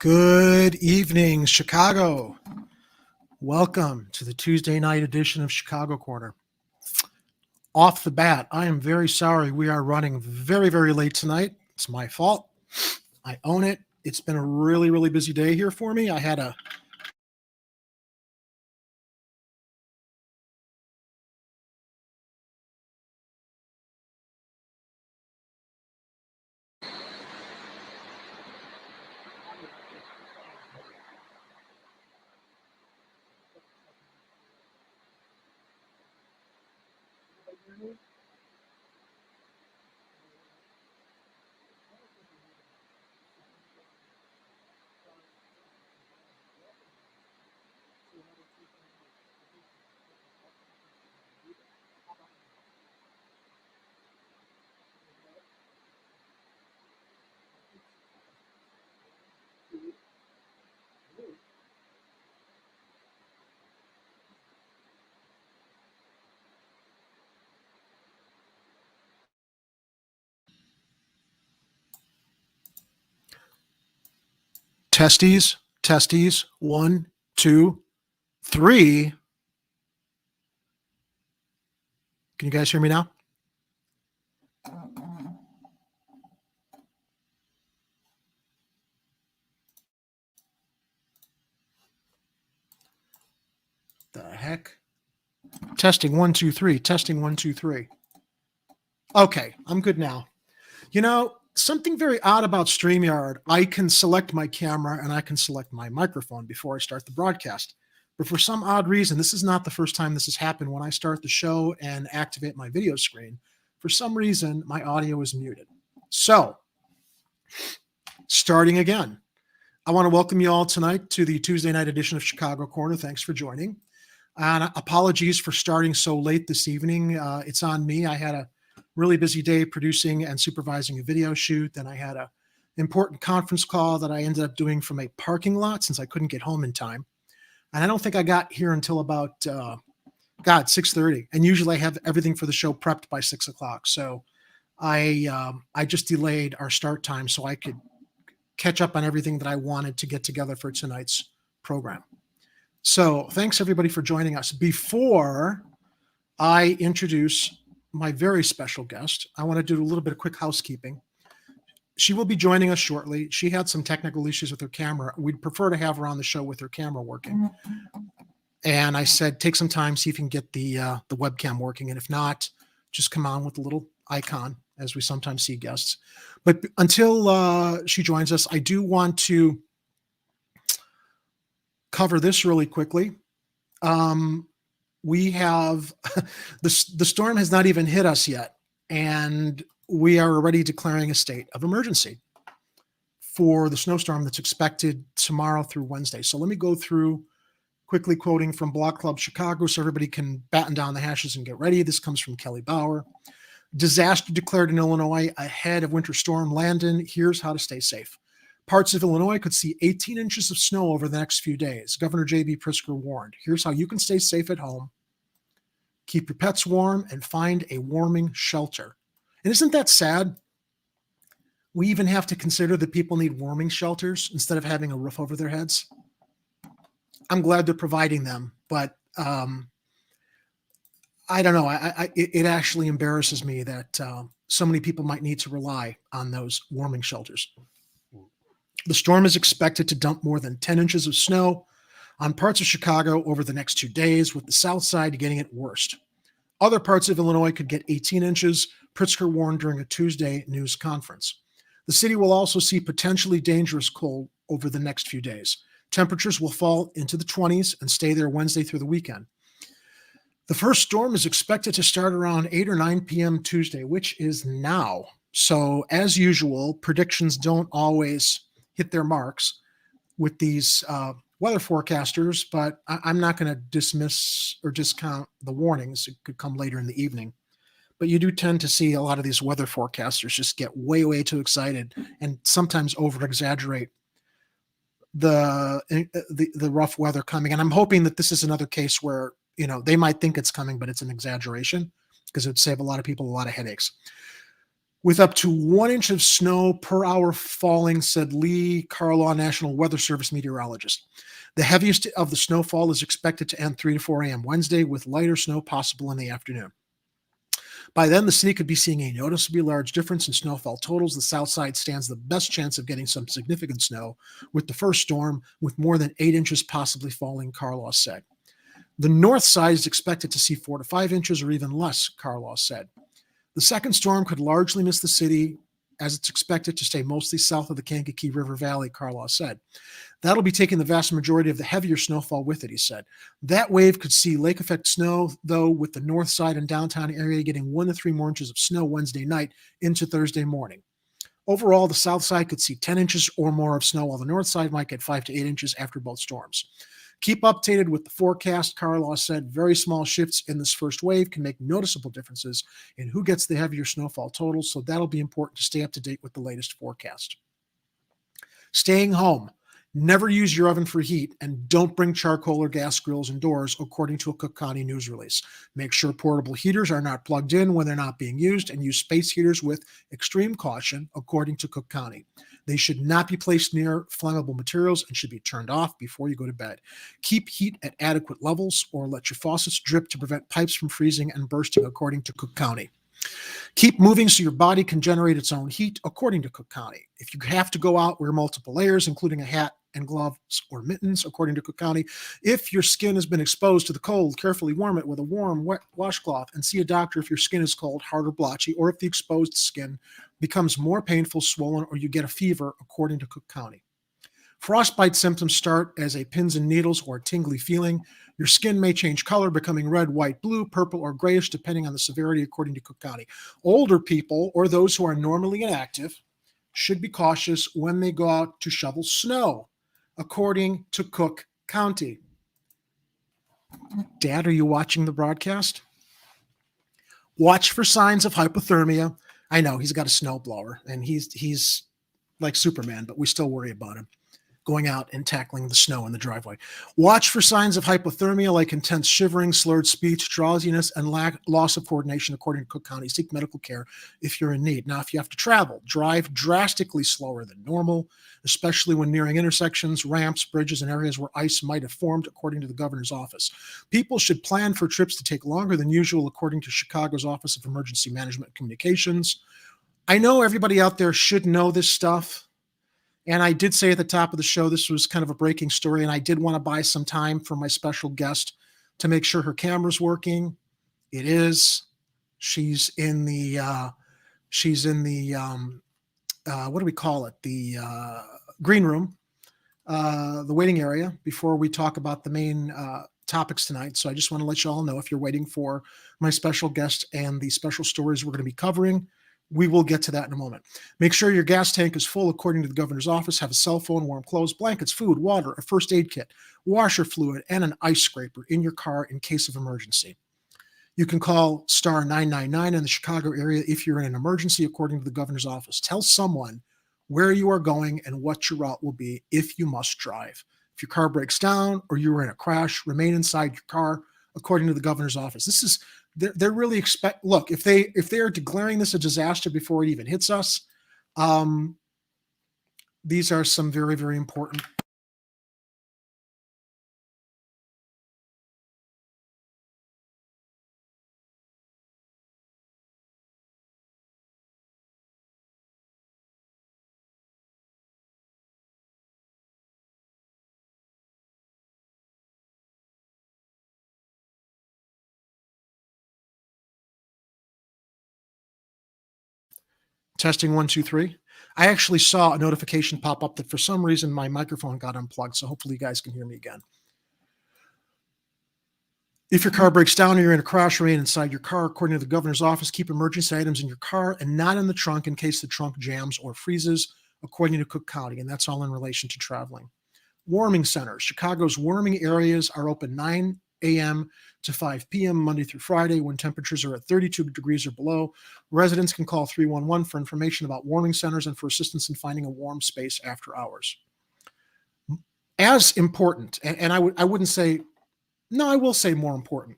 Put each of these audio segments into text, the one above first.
Good evening, Chicago. Welcome to the Tuesday night edition of Chicago Corner. Off the bat, I am very sorry we are running very, very late tonight. It's my fault. I own it. It's been a really, really busy day here for me. I had a testes, 1, 2, 3. Can you guys hear me now? The heck? Testing 1, 2, 3. Testing 1, 2, 3. Okay, I'm good now. You know, something very odd about StreamYard. I can select my camera and I can select my microphone before I start the broadcast. But for some odd reason, this is not the first time this has happened. When I start the show and activate my video screen, for some reason, my audio is muted. So, starting again. I want to welcome you all tonight to the Tuesday night edition of Chicago Corner. Thanks for joining. And apologies for starting so late this evening. It's on me. I had a really busy day producing and supervising a video shoot. Then I had an important conference call that I ended up doing from a parking lot since I couldn't get home in time. And I don't think I got here until about, 6:30. And usually I have everything for the show prepped by 6 o'clock. So I just delayed our start time so I could catch up on everything that I wanted to get together for tonight's program. So thanks everybody for joining us. Before I introduce my very special guest, I want to do a little bit of quick housekeeping. She will be joining us shortly. She had some technical issues with her camera. We'd prefer to have her on the show with her camera working. And I said, take some time, see if you can get the webcam working. And if not, just come on with a little icon, as we sometimes see guests. But until she joins us, I do want to cover this really quickly. We have the storm has not even hit us yet, and we are already declaring a state of emergency for the snowstorm that's expected tomorrow through Wednesday. So let me go through quickly, quoting from Block Club Chicago so everybody can batten down the hashes and get ready. This comes from Kelly Bauer. Disaster declared in Illinois ahead of Winter Storm Landon. Here's how to stay safe. Parts of Illinois could see 18 inches of snow over the next few days. Governor J.B. Pritzker warned. Here's how you can stay safe at home. Keep your pets warm and find a warming shelter. And isn't that sad? We even have to consider that people need warming shelters instead of having a roof over their heads. I'm glad they're providing them, but I don't know. It actually embarrasses me that so many people might need to rely on those warming shelters. The storm is expected to dump more than 10 inches of snow on parts of Chicago over the next 2 days, with the south side getting it worst. Other parts of Illinois could get 18 inches, Pritzker warned during a Tuesday news conference. The city will also see potentially dangerous cold over the next few days. Temperatures will fall into the 20s and stay there Wednesday through the weekend. The first storm is expected to start around 8 or 9 p.m. Tuesday, which is now. So as usual, predictions don't always hit their marks with these weather forecasters, but I'm not going to dismiss or discount the warnings. It could come later in the evening. But you do tend to see a lot of these weather forecasters just get way, way too excited and sometimes over-exaggerate the rough weather coming. And I'm hoping that this is another case where, you know, they might think it's coming, but it's an exaggeration, because it would save a lot of people a lot of headaches. with up to 1 inch of snow per hour falling, said Lee Carlaw, National Weather Service meteorologist. The heaviest of the snowfall is expected to end 3 to 4 a.m. Wednesday, with lighter snow possible in the afternoon. By then, the city could be seeing a noticeably large difference in snowfall totals. The south side stands the best chance of getting some significant snow with the first storm, with more than 8 inches possibly falling, Carlaw said. The north side is expected to see 4 to 5 inches or even less, Carlaw said. The second storm could largely miss the city, as it's expected to stay mostly south of the Kankakee River Valley, Carlaw said. That'll be taking the vast majority of the heavier snowfall with it, he said. That wave could see lake effect snow, though, with the north side and downtown area getting 1 to 3 more inches of snow Wednesday night into Thursday morning. Overall, the south side could see 10 inches or more of snow, while the north side might get 5 to 8 inches after both storms. Keep updated with the forecast, Carlaw said. Very small shifts in this first wave can make noticeable differences in who gets the heavier snowfall totals, so that'll be important to stay up to date with the latest forecast. Staying home. Never use your oven for heat, and don't bring charcoal or gas grills indoors, according to a Cook County news release. Make sure portable heaters are not plugged in when they're not being used, and use space heaters with extreme caution, according to Cook County. They should not be placed near flammable materials and should be turned off before you go to bed. Keep heat at adequate levels, or let your faucets drip to prevent pipes from freezing and bursting, according to Cook County. Keep moving so your body can generate its own heat, according to Cook County. If you have to go out, wear multiple layers, including a hat and gloves or mittens, according to Cook County. If your skin has been exposed to the cold, carefully warm it with a warm, wet washcloth, and see a doctor if your skin is cold, hard, or blotchy, or if the exposed skin becomes more painful, swollen, or you get a fever, according to Cook County. Frostbite symptoms start as a pins and needles or tingly feeling. Your skin may change color, becoming red, white, blue, purple, or grayish, depending on the severity, according to Cook County. Older people, or those who are normally inactive, should be cautious when they go out to shovel snow, according to Cook County. Dad, are you watching the broadcast? Watch for signs of hypothermia. I know he's got a snowblower and he's like Superman, but we still worry about him going out and tackling the snow in the driveway. Watch for signs of hypothermia like intense shivering, slurred speech, drowsiness, and loss of coordination, according to Cook County. Seek medical care if you're in need. Now, if you have to travel, drive drastically slower than normal, especially when nearing intersections, ramps, bridges, and areas where ice might have formed, according to the governor's office. People should plan for trips to take longer than usual, according to Chicago's Office of Emergency Management and Communications. I know everybody out there should know this stuff. And I did say at the top of the show, this was kind of a breaking story, and I did want to buy some time for my special guest to make sure her camera's working. It is. She's in the what do we call it? The green room, the waiting area, before we talk about the main topics tonight. So I just want to let you all know, if you're waiting for my special guest and the special stories we're going to be covering, we will get to that in a moment. Make sure your gas tank is full, according to the governor's office. Have a cell phone, warm clothes, blankets, food, water, a first aid kit, washer fluid, and an ice scraper in your car in case of emergency. You can call star 999 in the Chicago area if you're in an emergency, according to the governor's office. Tell someone where you are going and what your route will be if you must drive. If your car breaks down or you are in a crash, remain inside your car, according to the governor's office. This is they're really look, if they are declaring this a disaster before it even hits us, these are some very, very important. Testing 1, 2, 3. I actually saw a notification pop up that for some reason my microphone got unplugged, so hopefully you guys can hear me again. If your car breaks down or you're in a crash, remain inside your car, according to the governor's office. Keep emergency items in your car and not in the trunk in case the trunk jams or freezes, according to Cook County, and that's all in relation to traveling. Warming centers. Chicago's warming areas are open 9 a.m. to 5 p.m. Monday through Friday when temperatures are at 32 degrees or below. Residents can call 311 for information about warming centers and for assistance in finding a warm space after hours. As important, and I wouldn't say, no, I will say more important,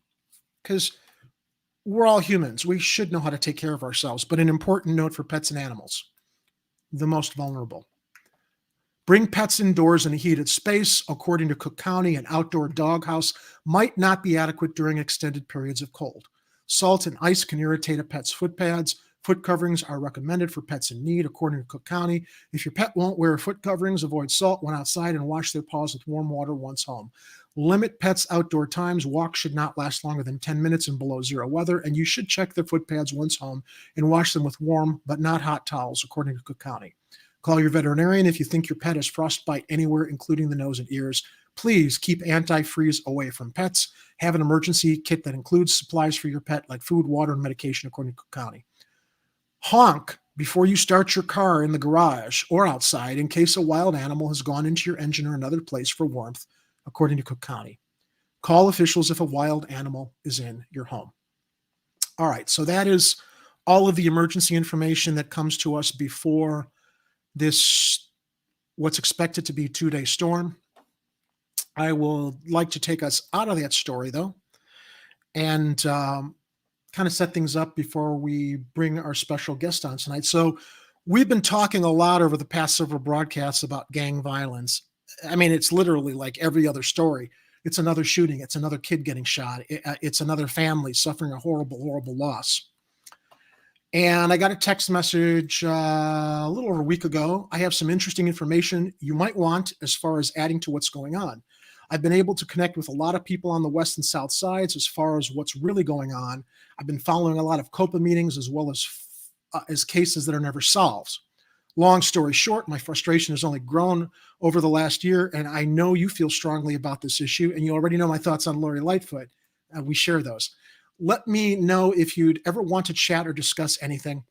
because we're all humans. We should know how to take care of ourselves. But an important note for pets and animals, the most vulnerable. Bring pets indoors in a heated space. According to Cook County, an outdoor doghouse might not be adequate during extended periods of cold. Salt and ice can irritate a pet's foot pads. Foot coverings are recommended for pets in need, according to Cook County. If your pet won't wear foot coverings, avoid salt when outside and wash their paws with warm water once home. Limit pets' outdoor times. Walks should not last longer than 10 minutes in below zero weather, and you should check their foot pads once home and wash them with warm but not hot towels, according to Cook County. Call your veterinarian if you think your pet has frostbite anywhere, including the nose and ears. Please keep antifreeze away from pets. Have an emergency kit that includes supplies for your pet like food, water, and medication, according to Cook County. Honk before you start your car in the garage or outside in case a wild animal has gone into your engine or another place for warmth, according to Cook County. Call officials if a wild animal is in your home. All right, so that is all of the emergency information that comes to us before this, what's expected to be a 2-day storm. I will like to take us out of that story, though, and kind of set things up before we bring our special guest on tonight. So we've been talking a lot over the past several broadcasts about gang violence. I mean, it's literally like every other story. It's another shooting. It's another kid getting shot. It's another family suffering a horrible, horrible loss. And I got a text message a little over a week ago. I have some interesting information you might want as far as adding to what's going on. I've been able to connect with a lot of people on the west and south sides as far as what's really going on. I've been following a lot of COPA meetings as well as cases that are never solved. Long story short, my frustration has only grown over the last year, and I know you feel strongly about this issue, and you already know my thoughts on Lori Lightfoot. We share those. Let me know if you'd ever want to chat or discuss anything.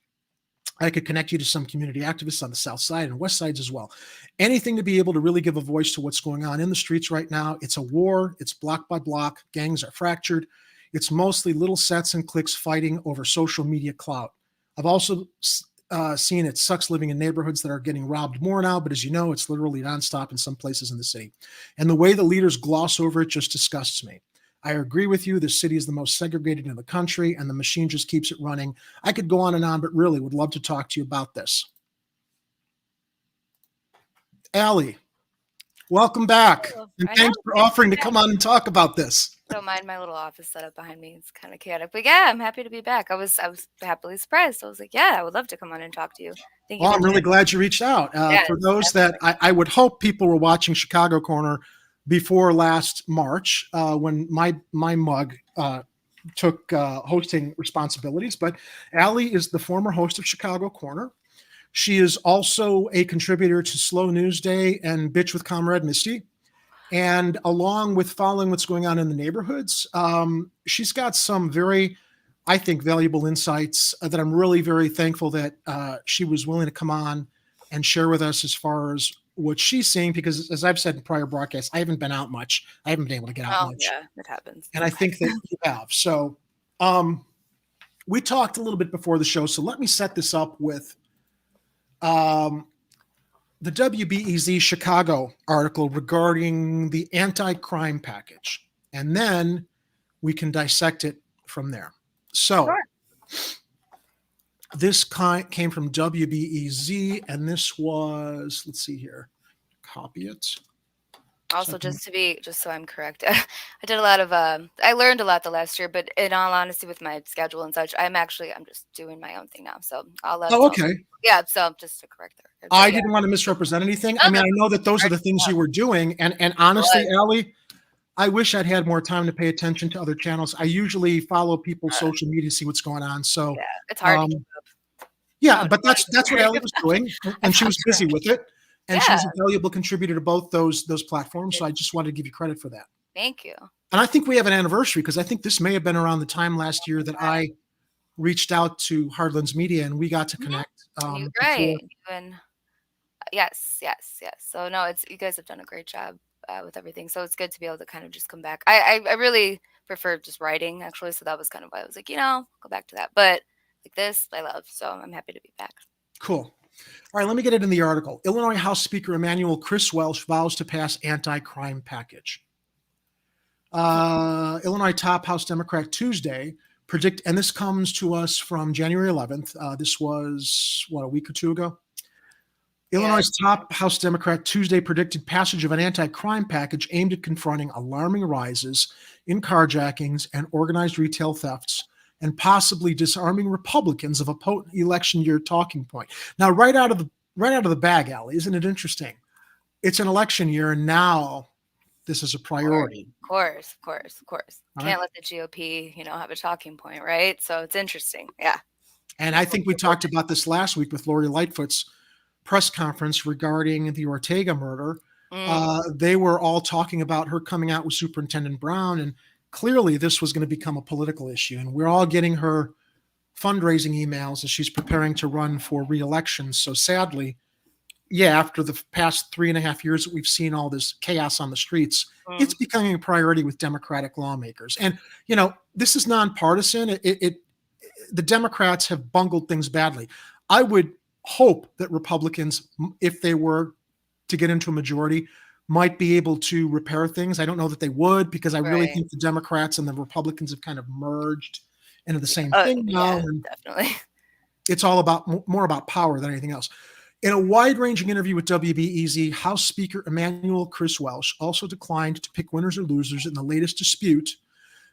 I could connect you to some community activists on the south side and west sides as well. Anything to be able to really give a voice to what's going on in the streets right now. It's a war. It's block by block. Gangs are fractured. It's mostly little sets and cliques fighting over social media clout. I've also seen it sucks living in neighborhoods that are getting robbed more now, but as you know, it's literally nonstop in some places in the city. And the way the leaders gloss over it just disgusts me. I agree with you. The city is the most segregated in the country, and the machine just keeps it running. I could go on and on, but really would love to talk to you about this. Aly, welcome back. And thanks for offering to come on and talk about this. Don't mind my little office setup behind me. It's kind of chaotic. But yeah, I'm happy to be back. I was happily surprised. I was like, yeah, I would love to come on and talk to you. Well, I'm really glad you reached out. For those that I would hope people were watching Chicago Corner before last March, when my mug took hosting responsibilities. But Aly is the former host of Chicago Corner. She is also a contributor to Slow News Day and Bitch with Comrade Misty. And along with following what's going on in the neighborhoods, she's got some very, I think, valuable insights that I'm really very thankful that she was willing to come on and share with us as far as what she's seeing, because as I've said in prior broadcasts, I haven't been out much. I haven't been able to get out much. Yeah, it happens. And I think that you have. So we talked a little bit before the show. So let me set this up with the WBEZ Chicago article regarding the anti-crime package. And then we can dissect it from there. So this came from WBEZ, and this was, let's see here, copy it. Also, just so I'm correct, I did a lot of, I learned a lot the last year, but in all honesty, with my schedule and such, I'm just doing my own thing now. So I'll let. Oh, okay. Yeah. So just to correct there. I didn't want to misrepresent anything. I mean, I know that those are the things you were doing. And honestly, Aly, I wish I'd had more time to pay attention to other channels. I usually follow people's social media, see what's going on. So yeah, it's hard. Yeah, but that's what Aly was doing, and she was busy with it. And she's a valuable contributor to both those platforms. So I just wanted to give you credit for that. Thank you. And I think we have an anniversary, because I think this may have been around the time last year that I reached out to Hardlands Media and we got to connect. Right. Yes. So no, you guys have done a great job with everything. So it's good to be able to kind of just come back. I really prefer just writing, actually. So that was kind of why I was like, go back to that. But like this, I love. So I'm happy to be back. Cool. All right, let me get it in the article. Illinois House Speaker Emanuel Chris Welch vows to pass anti-crime package. Illinois top House Democrat Tuesday predict, and this comes to us from January 11th. This was, a week or two ago? Illinois' top House Democrat Tuesday predicted passage of an anti-crime package aimed at confronting alarming rises in carjackings and organized retail thefts, and possibly disarming Republicans of a potent election year talking point. Now, right out of the bag, Aly, isn't it interesting? It's an election year, and now this is a priority. Of course. Right. Can't let the GOP, have a talking point, right? So it's interesting. Yeah. And I think we talked about this last week with Lori Lightfoot's press conference regarding the Ortega murder. They were all talking about her coming out with Superintendent Brown, and clearly this was going to become a political issue. And we're all getting her fundraising emails as she's preparing to run for re-election. So sadly, after the past 3.5 years that we've seen all this chaos on the streets, it's becoming a priority with Democratic lawmakers. And, this is nonpartisan. The Democrats have bungled things badly. I would hope that Republicans, if they were to get into a majority, might be able to repair things. I don't know that they would, because I really think the Democrats and the Republicans have kind of merged into the same thing now. And definitely. It's all about more about power than anything else. In a wide-ranging interview with WBEZ, House Speaker Emanuel Chris Welsh also declined to pick winners or losers in the latest dispute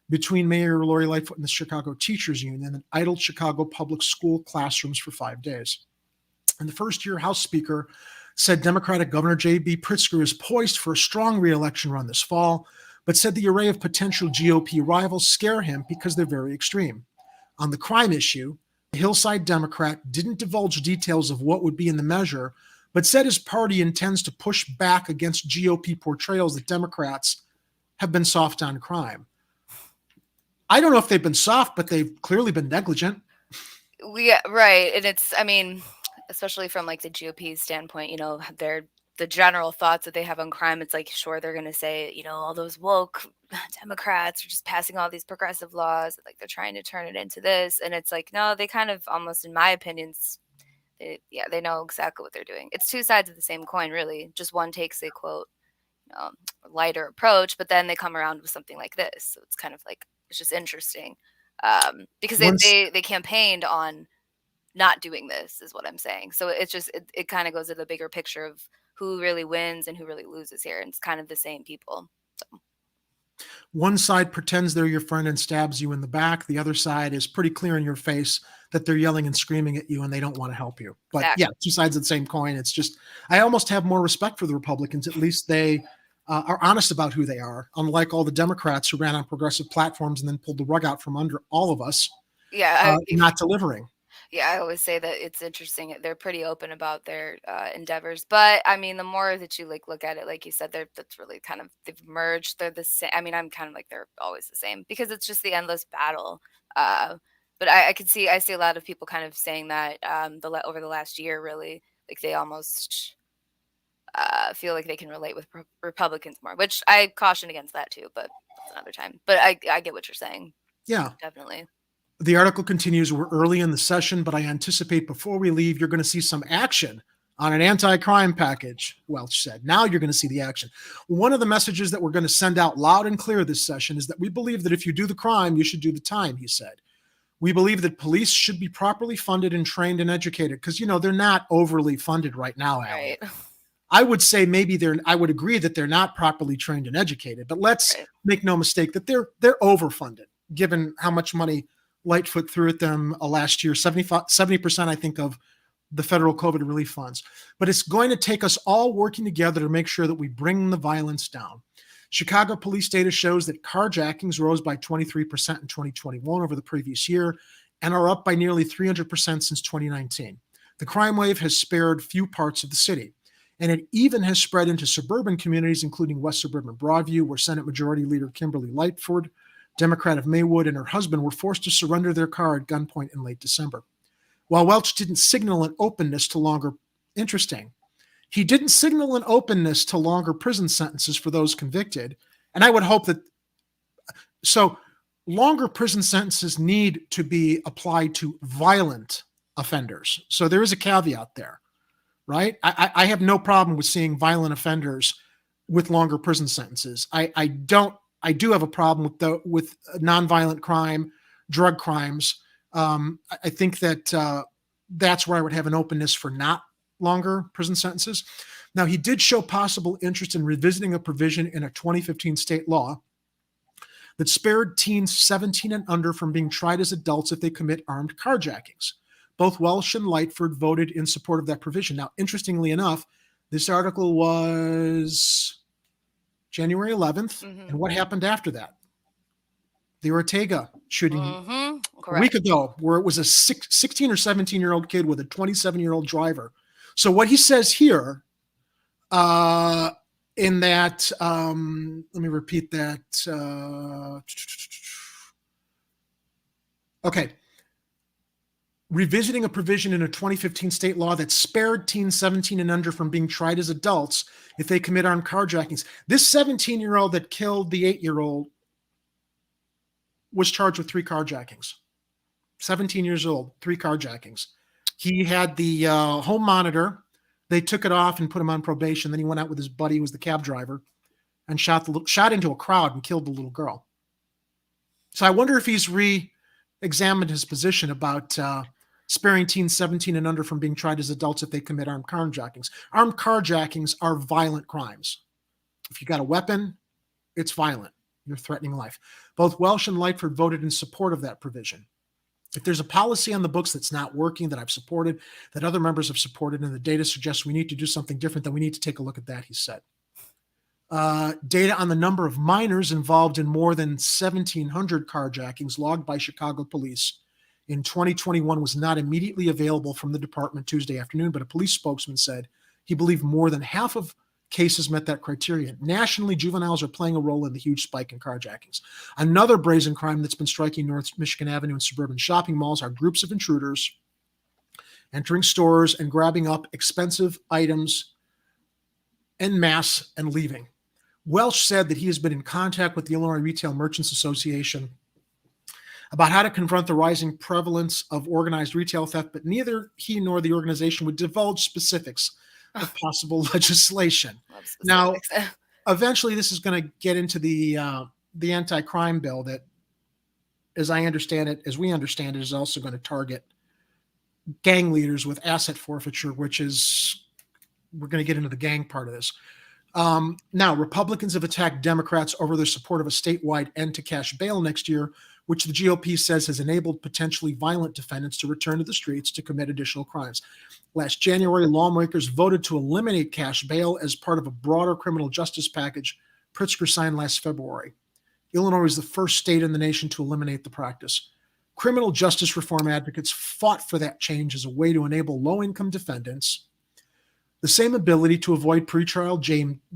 between Mayor Lori Lightfoot and the Chicago Teachers Union that idled Chicago public school classrooms for 5 days. In the first-year House Speaker said Democratic Governor J.B. Pritzker is poised for a strong re-election run this fall, but said the array of potential GOP rivals scare him because they're very extreme. On the crime issue, the Hillside Democrat didn't divulge details of what would be in the measure, but said his party intends to push back against GOP portrayals that Democrats have been soft on crime. I don't know if they've been soft, but they've clearly been negligent. Right. And it's, especially from like the GOP standpoint, the general thoughts that they have on crime. It's like, sure, they're going to say, all those woke Democrats are just passing all these progressive laws, like they're trying to turn it into this. And it's like, no, they kind of almost, in my opinion, they know exactly what they're doing. It's two sides of the same coin, really. Just one takes a quote, lighter approach, but then they come around with something like this. So it's kind of like, it's just interesting because they campaigned on not doing this, is what I'm saying. So it's just, it kind of goes to the bigger picture of who really wins and who really loses here. And it's kind of the same people. So. One side pretends they're your friend and stabs you in the back. The other side is pretty clear in your face that they're yelling and screaming at you and they don't want to help you. But exactly. Two sides of the same coin. It's just, I almost have more respect for the Republicans. At least they are honest about who they are, unlike all the Democrats who ran on progressive platforms and then pulled the rug out from under all of us. Not delivering. Yeah, I always say that it's interesting. They're pretty open about their endeavors. But the more that you look at it, like you said, that's really kind of, they've merged. They're the same. I'm kind of like, they're always the same because it's just the endless battle. But I see a lot of people kind of saying that over the last year, really, like they almost feel like they can relate with Republicans more, which I caution against that too, but that's another time. But I get what you're saying. Yeah, definitely. The article continues, we're early in the session, but I anticipate before we leave, you're going to see some action on an anti-crime package, Welch said. Now you're going to see the action. One of the messages that we're going to send out loud and clear this session is that we believe that if you do the crime, you should do the time, he said. We believe that police should be properly funded and trained and educated because, they're not overly funded right now, Aly. Right. I would say I would agree that they're not properly trained and educated, but let's make no mistake that they're overfunded, given how much money Lightfoot threw at them last year, 70%, I think, of the federal COVID relief funds. But it's going to take us all working together to make sure that we bring the violence down. Chicago police data shows that carjackings rose by 23% in 2021 over the previous year and are up by nearly 300% since 2019. The crime wave has spared few parts of the city, and it even has spread into suburban communities, including West Suburban Broadview, where Senate Majority Leader Kimberly Lightford, Democrat of Maywood, and her husband were forced to surrender their car at gunpoint in late December. While Welch didn't signal an openness to longer, he didn't signal an openness to longer prison sentences for those convicted. And I would hope that, so longer prison sentences need to be applied to violent offenders. So there is a caveat there, right? I have no problem with seeing violent offenders with longer prison sentences. I do have a problem with nonviolent crime drug crimes. I think that that's where I would have an openness for not longer prison sentences. Now, he did show possible interest in revisiting a provision in a 2015 state law that spared teens 17 and under from being tried as adults if they commit armed carjackings. Both Welsh and Lightford voted in support of that provision. Now, interestingly enough, this article was January 11th. And what happened after that? The Ortega shooting a week ago, where it was a 16 or 17-year-old kid with a 27-year-old driver. So what he says here in that, let me repeat that. Okay. Revisiting a provision in a 2015 state law that spared teens 17 and under from being tried as adults if they commit armed carjackings. This 17-year-old that killed the 8-year-old was charged with 3 carjackings. 17 years old, 3 carjackings. He had the home monitor. They took it off and put him on probation. Then he went out with his buddy, who was the cab driver, and shot into a crowd and killed the little girl. So I wonder if he's re-examined his position about sparing teens 17 and under from being tried as adults if they commit armed carjackings. Armed carjackings are violent crimes. If you got a weapon, it's violent. You're threatening life. Both Welsh and Lightford voted in support of that provision. If there's a policy on the books that's not working, that I've supported, that other members have supported, and the data suggests we need to do something different, then we need to take a look at that, he said. Data on the number of minors involved in more than 1,700 carjackings logged by Chicago police in 2021 was not immediately available from the department Tuesday afternoon, but a police spokesman said he believed more than half of cases met that criterion. Nationally, juveniles are playing a role in the huge spike in carjackings. Another brazen crime that's been striking North Michigan Avenue and suburban shopping malls are groups of intruders entering stores and grabbing up expensive items en masse and leaving. Welsh said that he has been in contact with the Illinois Retail Merchants Association about how to confront the rising prevalence of organized retail theft, but neither he nor the organization would divulge specifics of possible legislation. Now, eventually this is going to get into the anti-crime bill that, as I understand it, as we understand it, is also going to target gang leaders with asset forfeiture, which is, we're going to get into the gang part of this. Now, Republicans have attacked Democrats over their support of a statewide end to cash bail next year, which the GOP says has enabled potentially violent defendants to return to the streets to commit additional crimes. Last January, lawmakers voted to eliminate cash bail as part of a broader criminal justice package Pritzker signed last February. Illinois is the first state in the nation to eliminate the practice. Criminal justice reform advocates fought for that change as a way to enable low-income defendants the same ability to avoid pretrial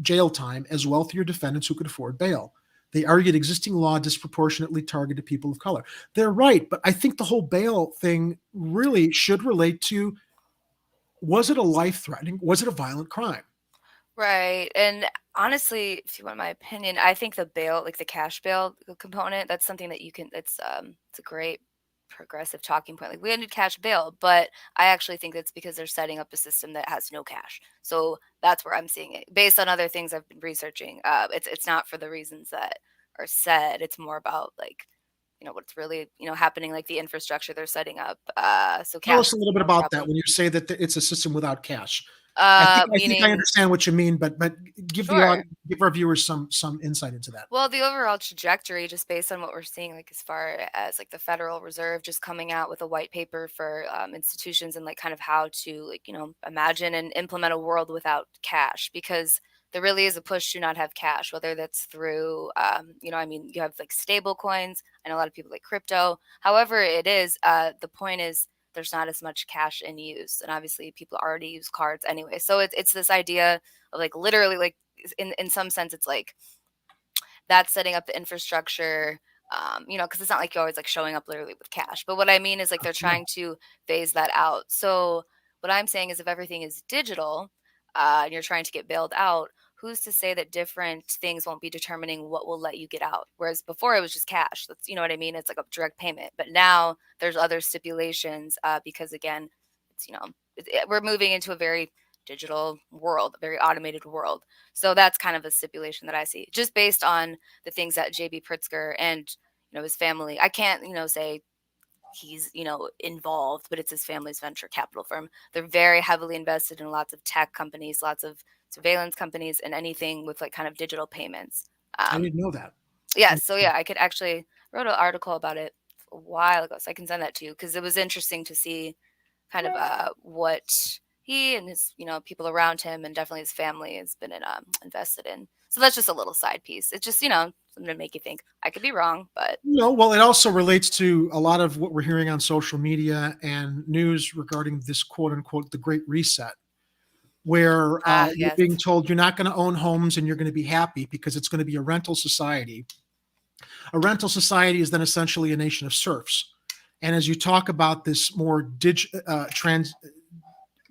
jail time as wealthier defendants who could afford bail. They argued existing law disproportionately targeted people of color. They're right, but I think the whole bail thing really should relate to, was it a life-threatening, was it a violent crime? Right. And honestly, if you want my opinion, I think the bail, like the cash bail component, that's something that you can, it's a great progressive talking point. Like, we ended cash bail, but I actually think that's because they're setting up a system that has no cash. So that's where I'm seeing it based on other things I've been researching. It's not for the reasons that are said. It's more about, like, what's really, happening, like the infrastructure they're setting up. So Tell cash us a little bit about that when you say that it's a system without cash. I think I understand what you mean, but give Sure. give our viewers some insight into that. Well, the overall trajectory, just based on what we're seeing, like as far as like the Federal Reserve just coming out with a white paper for institutions and like kind of how to, like, imagine and implement a world without cash, because there really is a push to not have cash, whether that's through, you have like stable coins. I know a lot of people like crypto. However it is, the point is, there's not as much cash in use, and obviously people already use cards anyway. So it's this idea of, like, literally, like, in some sense, it's like that's setting up the infrastructure, because it's not like you're always like showing up literally with cash. But what I mean is, like, they're trying to phase that out. So what I'm saying is, if everything is digital, and you're trying to get bailed out, who's to say that different things won't be determining what will let you get out? Whereas before it was just cash. That's, you know what I mean? It's like a direct payment. But now there's other stipulations, because again, it's, we're moving into a very digital world, a very automated world. So that's kind of a stipulation that I see, just based on the things that JB Pritzker and his family. I can't, say he's, involved, but it's his family's venture capital firm. They're very heavily invested in lots of tech companies, lots of surveillance companies, and anything with like kind of digital payments. I didn't know that. Yeah. So yeah, I could actually wrote an article about it a while ago, so I can send that to you because it was interesting to see kind of what he and his people around him and definitely his family has been invested in. So that's just a little side piece. It's just something to make you think. I could be wrong, but Well, it also relates to a lot of what we're hearing on social media and news regarding this quote unquote the Great Reset, where you're yes, being told you're not going to own homes and you're going to be happy because it's going to be a rental society. A rental society is then essentially a nation of serfs. And as you talk about this more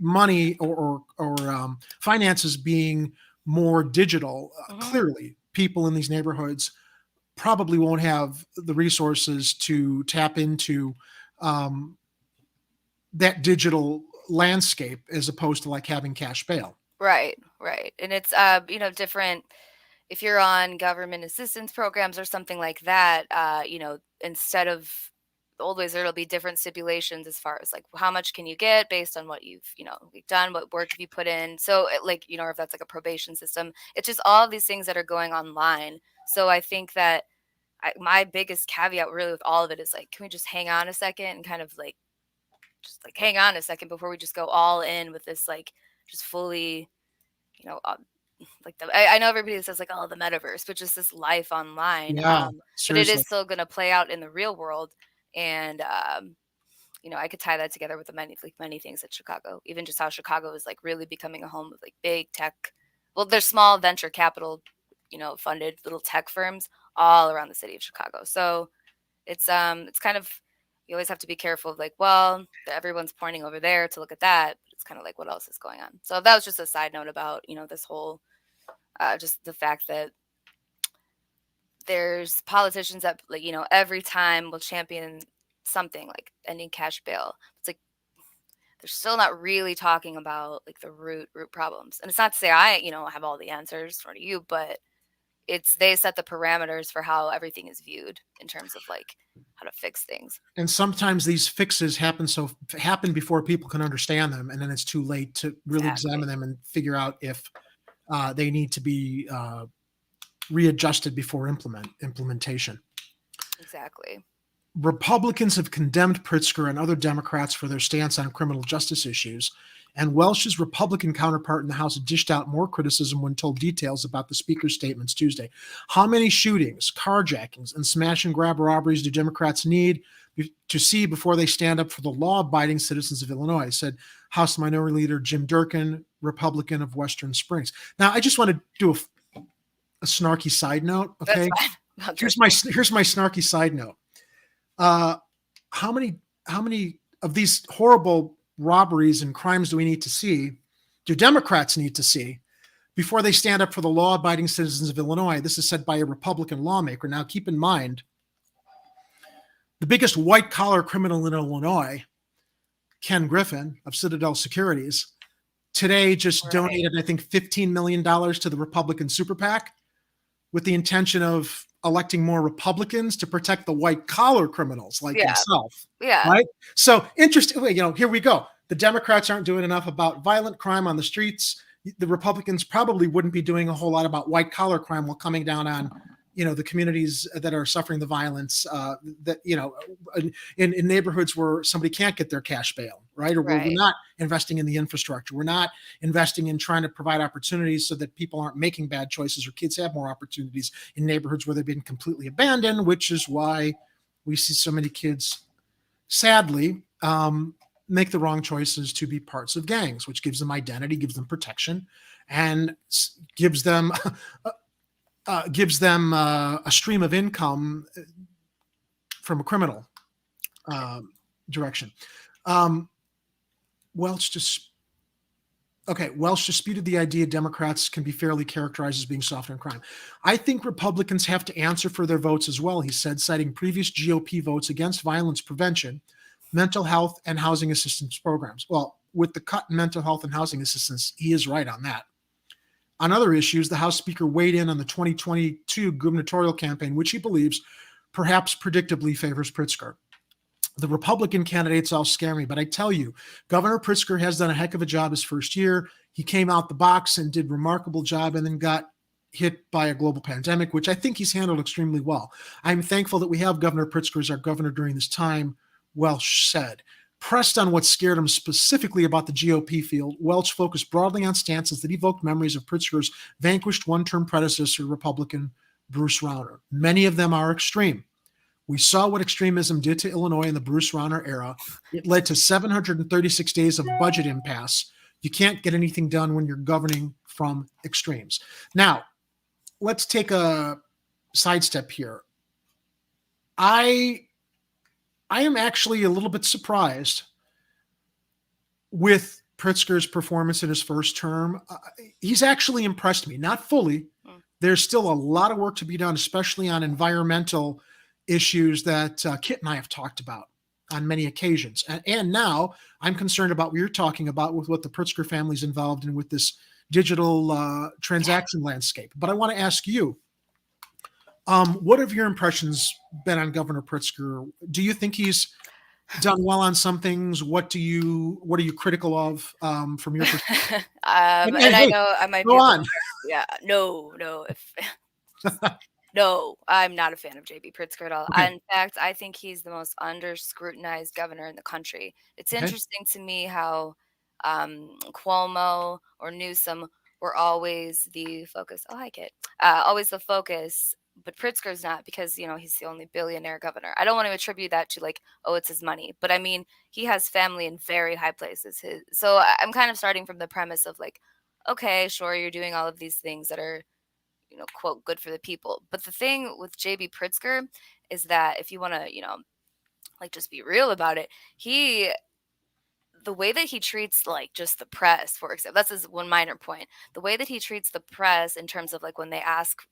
money or finances being more digital, clearly people in these neighborhoods probably won't have the resources to tap into that digital landscape as opposed to like having cash bail. right. And it's different if you're on government assistance programs or something like that. Instead of the old ways, there'll be different stipulations as far as like how much can you get based on what you've done, what work have you put in. So or if that's like a probation system, it's just all of these things that are going online. So I think that my biggest caveat really with all of it is like, can we just hang on a second and kind of like just like hang on a second before we just go all in with this like just fully like I know everybody says like, oh, the metaverse, but just this life online. Yeah, But it seriously. is still going to play out in the real world. And, I could tie that together with the many things at Chicago, even just how Chicago is like really becoming a home of like big tech. Well, there's small venture capital, funded little tech firms all around the city of Chicago. So it's kind of, you always have to be careful of like, well, everyone's pointing over there to look at that. But it's kind of like, what else is going on? So that was just a side note about, this whole, just the fact that there's politicians that like, every time will champion something like ending cash bail. It's like, they're still not really talking about like the root problems. And it's not to say I, have all the answers for you, but they set the parameters for how everything is viewed in terms of like how to fix things. And sometimes these fixes happen before people can understand them, and then it's too late to really examine them and figure out if they need to be readjusted before implementation. Exactly. Republicans have condemned Pritzker and other Democrats for their stance on criminal justice issues, and Welch's Republican counterpart in the House dished out more criticism when told details about the Speaker's statements Tuesday. How many shootings, carjackings, and smash and grab robberies do Democrats need to see before they stand up for the law-abiding citizens of Illinois, said House Minority Leader Jim Durkin, Republican of Western Springs. Now, I just want to do a snarky side note, okay? Here's my snarky side note. How many of these horrible robberies and crimes do Democrats need to see before they stand up for the law-abiding citizens of Illinois? This is said by a Republican lawmaker. Now, keep in mind, the biggest white-collar criminal in Illinois, Ken Griffin of Citadel Securities, today just donated, I think, $15 million to the Republican super PAC with the intention of electing more Republicans to protect the white-collar criminals like himself. Yeah. Right? So interesting. Here we go. The Democrats aren't doing enough about violent crime on the streets. The Republicans probably wouldn't be doing a whole lot about white-collar crime while coming down on, the communities that are suffering the violence in neighborhoods where somebody can't get their cash bail, right? Or where we're not investing in the infrastructure. We're not investing in trying to provide opportunities so that people aren't making bad choices or kids have more opportunities in neighborhoods where they've been completely abandoned, which is why we see so many kids, sadly, make the wrong choices to be parts of gangs, which gives them identity, gives them protection, and gives them a stream of income from a criminal direction. Welch disputed the idea Democrats can be fairly characterized as being soft on crime. I think Republicans have to answer for their votes as well, he said, citing previous GOP votes against violence prevention, mental health, and housing assistance programs. Well, with the cut in mental health and housing assistance, he is right on that. On other issues, the House Speaker weighed in on the 2022 gubernatorial campaign, which he believes perhaps predictably favors Pritzker. The Republican candidates all scare me, but I tell you, Governor Pritzker has done a heck of a job his first year. He came out the box and did a remarkable job and then got hit by a global pandemic, which I think he's handled extremely well. I'm thankful that we have Governor Pritzker as our governor during this time. Welch said. Pressed on what scared him specifically about the GOP field, Welch focused broadly on stances that evoked memories of Pritzker's vanquished one-term predecessor, Republican Bruce Rauner. Many of them are extreme. We saw what extremism did to Illinois in the Bruce Rauner era. It led to 736 days of budget impasse. You can't get anything done when you're governing from extremes. Now, let's take a sidestep here. I am actually a little bit surprised with Pritzker's performance in his first term. He's actually impressed me, not fully. There's still a lot of work to be done, especially on environmental issues that Kit and I have talked about on many occasions. And now I'm concerned about what you're talking about with what the Pritzker family's involved in with this digital transaction landscape. But I want to ask you, what have your impressions been on Governor Pritzker? Do you think he's done well on some things? What are you critical of from your perspective? And I know I might go be on. Yeah, no. No, I'm not a fan of JB Pritzker at all. Okay. In fact, I think he's the most under-scrutinized governor in the country. It's interesting to me how Cuomo or Newsom were always the focus. Oh, I get always the focus, but Pritzker's not because he's the only billionaire governor. I don't want to attribute that to it's his money, but I mean he has family in very high places. So I'm kind of starting from the premise of okay, sure, you're doing all of these things that are quote, good for the people. But the thing with JB Pritzker is that if you want to, just be real about it, the way that he treats just the press, for example, that's his one minor point. The way that he treats the press in terms of when they ask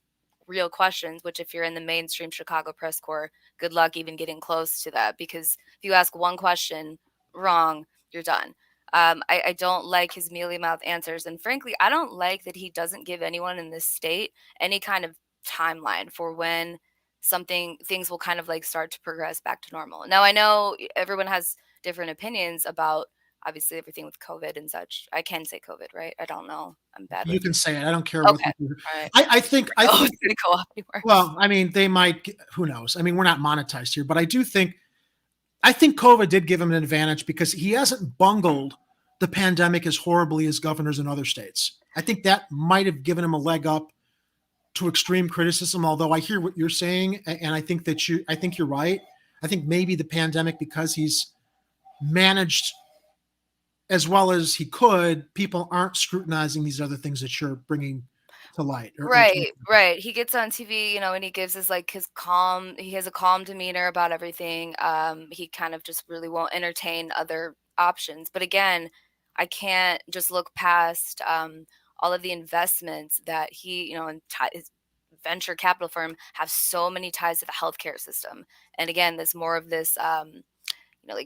real questions, which if you're in the mainstream Chicago press corps, good luck even getting close to that, because if you ask one question wrong, you're done. I don't like his mealy-mouthed answers. And frankly, I don't like that he doesn't give anyone in this state any kind of timeline for when things will kind of start to progress back to normal. Now, I know everyone has different opinions about obviously everything with COVID and such. I can say COVID, right? I don't know. I'm bad. You can say it. I don't care okay. what you do. All right. I think it's going to go off anywhere. Well, I mean, they might, who knows? I mean, we're not monetized here, but I think COVID did give him an advantage because he hasn't bungled the pandemic as horribly as governors in other states. I think that might have given him a leg up to extreme criticism, although I hear what you're saying. And I think you're right. I think maybe the pandemic, because he's managed as well as he could, people aren't scrutinizing these other things that you're bringing to light. Right. He gets on TV, and he gives his he has a calm demeanor about everything. He kind of just really won't entertain other options. But again, I can't just look past all of the investments that he, and his venture capital firm have so many ties to the healthcare system. And again, there's more of this,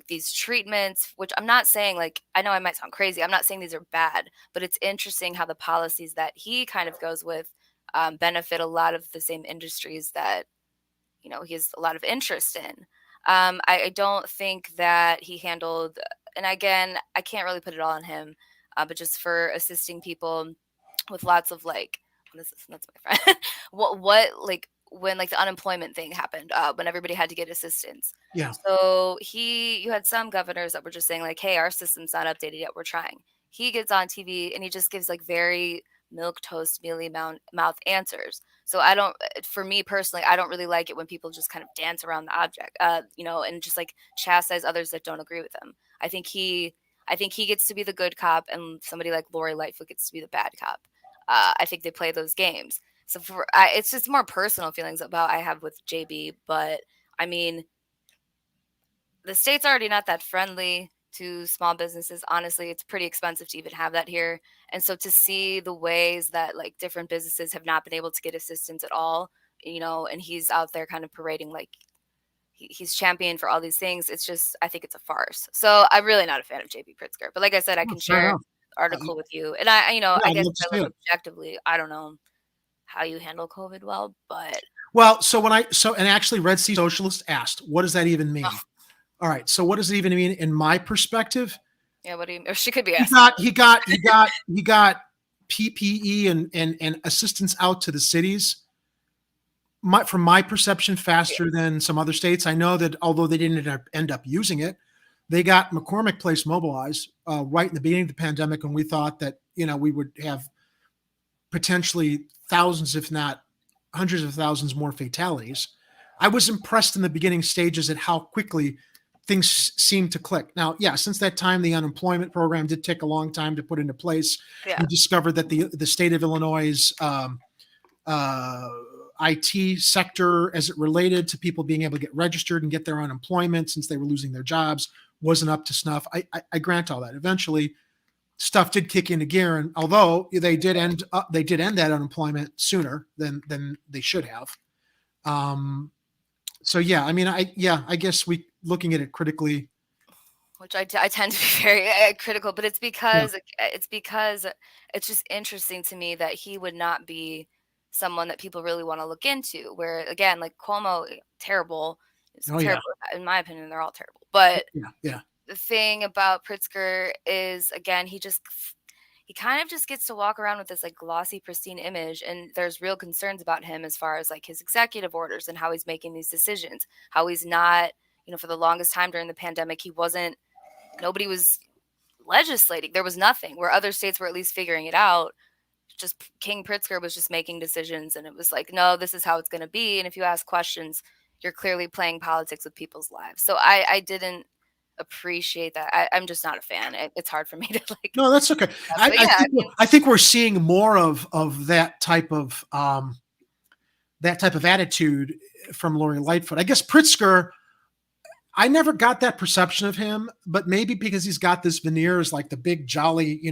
these treatments, which I'm not saying I know I might sound crazy. I'm not saying these are bad, but it's interesting how the policies that he kind of goes with benefit a lot of the same industries that, he has a lot of interest in. I don't think that he handled, and again, I can't really put it all on him, but just for assisting people with lots of that's my friend. what when the unemployment thing happened, when everybody had to get assistance. Yeah. So you had some governors that were just saying hey, our system's not updated yet, we're trying. He gets on TV and he just gives very milk toast, mealy mouth answers. So for me personally, I don't really like it when people just kind of dance around the object, and just chastise others that don't agree with him. I think he gets to be the good cop, and somebody like Lori Lightfoot gets to be the bad cop. I think they play those games. So it's just more personal feelings about I have with JB, but I mean, the state's already not that friendly to small businesses. Honestly, it's pretty expensive to even have that here. And so to see the ways that different businesses have not been able to get assistance at all, and he's out there kind of parading he's champion for all these things. It's just, I think it's a farce. So I'm really not a fan of JB Pritzker, but like I said, I can share the article with you. And I guess if I look objectively, I don't know how you handle COVID well, but Well, and actually Red Sea Socialist asked, what does that even mean? Oh, All right. So what does it even mean in my perspective? yeah, what do you? Or she could be He asking. got PPE and assistance out to the cities. From my perception, faster than some other states. I know that although they didn't end up using it, they got McCormick Place mobilized right in the beginning of the pandemic, and we thought that we would have potentially thousands, if not hundreds of thousands, more fatalities. I was impressed in the beginning stages at how quickly things seemed to click. Now, yeah, since that time, the unemployment program did take a long time to put into place. Yeah. We discovered that the state of Illinois' IT sector, as it related to people being able to get registered and get their unemployment since they were losing their jobs, wasn't up to snuff. I grant all that. Eventually, stuff did kick into gear, and although they did end that unemployment sooner than they should have. So yeah, I mean, I guess we looking at it critically, which I tend to be very critical, but it's because it's just interesting to me that he would not be someone that people really want to look into. Where again, like Cuomo, terrible. It's terrible. In my opinion, they're all terrible. But yeah. The thing about Pritzker is, again, he kind of just gets to walk around with this like glossy, pristine image, and there's real concerns about him as far as like his executive orders and how he's making these decisions, how he's not, for the longest time during the pandemic, nobody was legislating. There was nothing, where other states were at least figuring it out. Just King Pritzker was just making decisions, and it was like, no, this is how it's going to be. And if you ask questions, you're clearly playing politics with people's lives. So I didn't appreciate that. I'm just not a fan. It's hard for me to like. No, that's okay. I think we're seeing more of that type of attitude from Lori Lightfoot. I guess Pritzker, I never got that perception of him, but maybe because he's got this veneer as like the big jolly,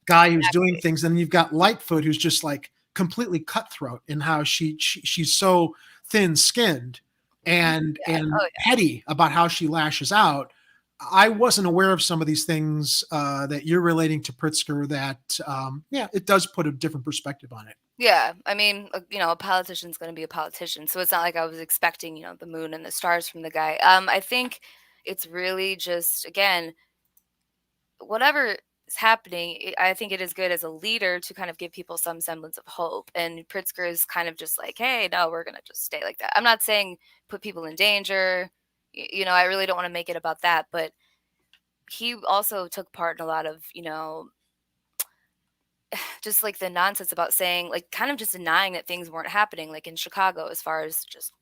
guy who's doing things, and you've got Lightfoot who's just like completely cutthroat in how she's so thin-skinned and petty about how she lashes out. I wasn't aware of some of these things that you're relating to Pritzker that, it does put a different perspective on it. Yeah. I mean, a politician's going to be a politician. So it's not like I was expecting, the moon and the stars from the guy. I think it's really just, again, whatever is happening, I think it is good as a leader to kind of give people some semblance of hope. And Pritzker is kind of just like, hey, no, we're going to just stay like that. I'm not saying put people in danger. I really don't want to make it about that, but he also took part in a lot of, just like the nonsense about saying, like, kind of just denying that things weren't happening, like in Chicago, as far as just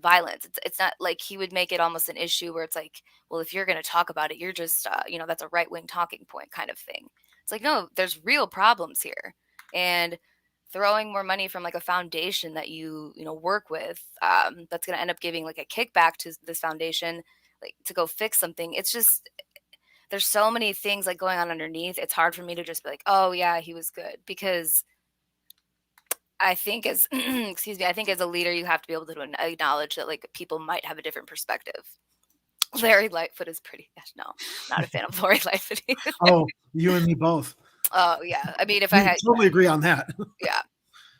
violence. It's not like he would make it almost an issue where it's like, well, if you're going to talk about it, you're just, that's a right-wing talking point kind of thing. It's like, no, there's real problems here. And throwing more money from like a foundation that you work with, that's going to end up giving like a kickback to this foundation, like to go fix something. It's just, there's so many things like going on underneath. It's hard for me to just be like, oh yeah, he was good, because I think as I think as a leader, you have to be able to acknowledge that like people might have a different perspective. Larry Lightfoot is pretty, no, not a fan of Lori Lightfoot. Oh, you and me both. Oh yeah. I mean, if I had totally agree on that. Yeah.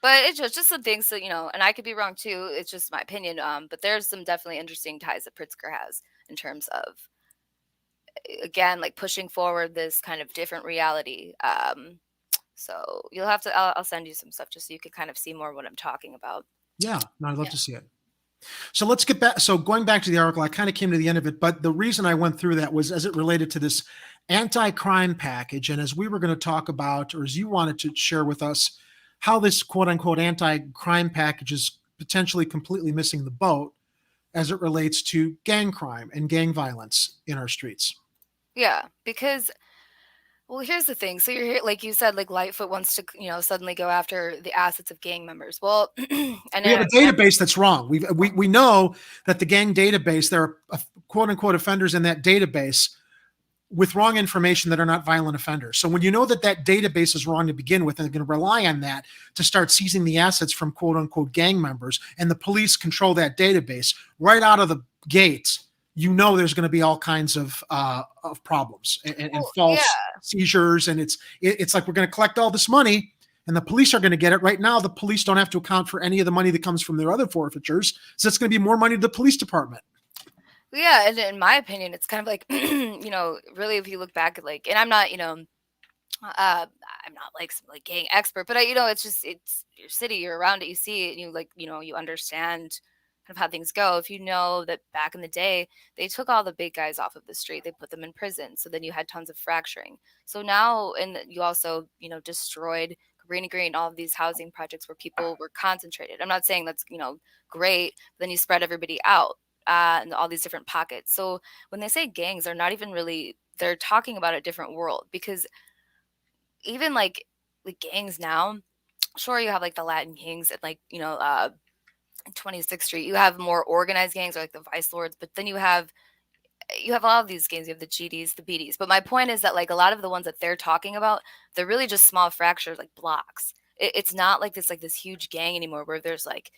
But it's just some things that, and I could be wrong too. It's just my opinion. But there's some definitely interesting ties that Pritzker has in terms of, again, like pushing forward this kind of different reality. So you'll have to, I'll send you some stuff just so you could kind of see more what I'm talking about. Yeah, no, I'd love to see it. So let's get back. So going back to the article, I kind of came to the end of it, but the reason I went through that was as it related to this anti-crime package. And as we were going to talk about, or as you wanted to share with us, how this quote unquote anti-crime package is potentially completely missing the boat as it relates to gang crime and gang violence in our streets. Yeah, because, well, here's the thing. So you're here, like you said, like Lightfoot wants to, suddenly go after the assets of gang members. Well, and we have a database that's wrong. We know that the gang database, there are quote unquote offenders in that database with wrong information that are not violent offenders. So when you know that that database is wrong to begin with, and they're going to rely on that to start seizing the assets from quote unquote gang members, and the police control that database right out of the gate, there's going to be all kinds of problems and false seizures. And it's like, we're going to collect all this money and the police are going to get it. Right now, the police don't have to account for any of the money that comes from their other forfeitures. So it's going to be more money to the police department. Yeah, and in my opinion, it's kind of like, really, if you look back at like, and I'm not, I'm not like some like gang expert, but it's your city, you're around it, you see it, and you like, you understand kind of how things go. If you know that back in the day, they took all the big guys off of the street, they put them in prison. So then you had tons of fracturing. So now, and you also, destroyed Green and Green, all of these housing projects where people were concentrated. I'm not saying that's, great, but then you spread everybody out and all these different pockets. So when they say gangs, they're not even really, they're talking about a different world, because even like gangs now, sure, you have like the Latin gangs and like 26th Street, you have more organized gangs or like the Vice Lords, but then you have a lot of these gangs, you have the GDs, the BDs. But my point is that like a lot of the ones that they're talking about, they're really just small fractures, like blocks. It's not like this huge gang anymore where there's like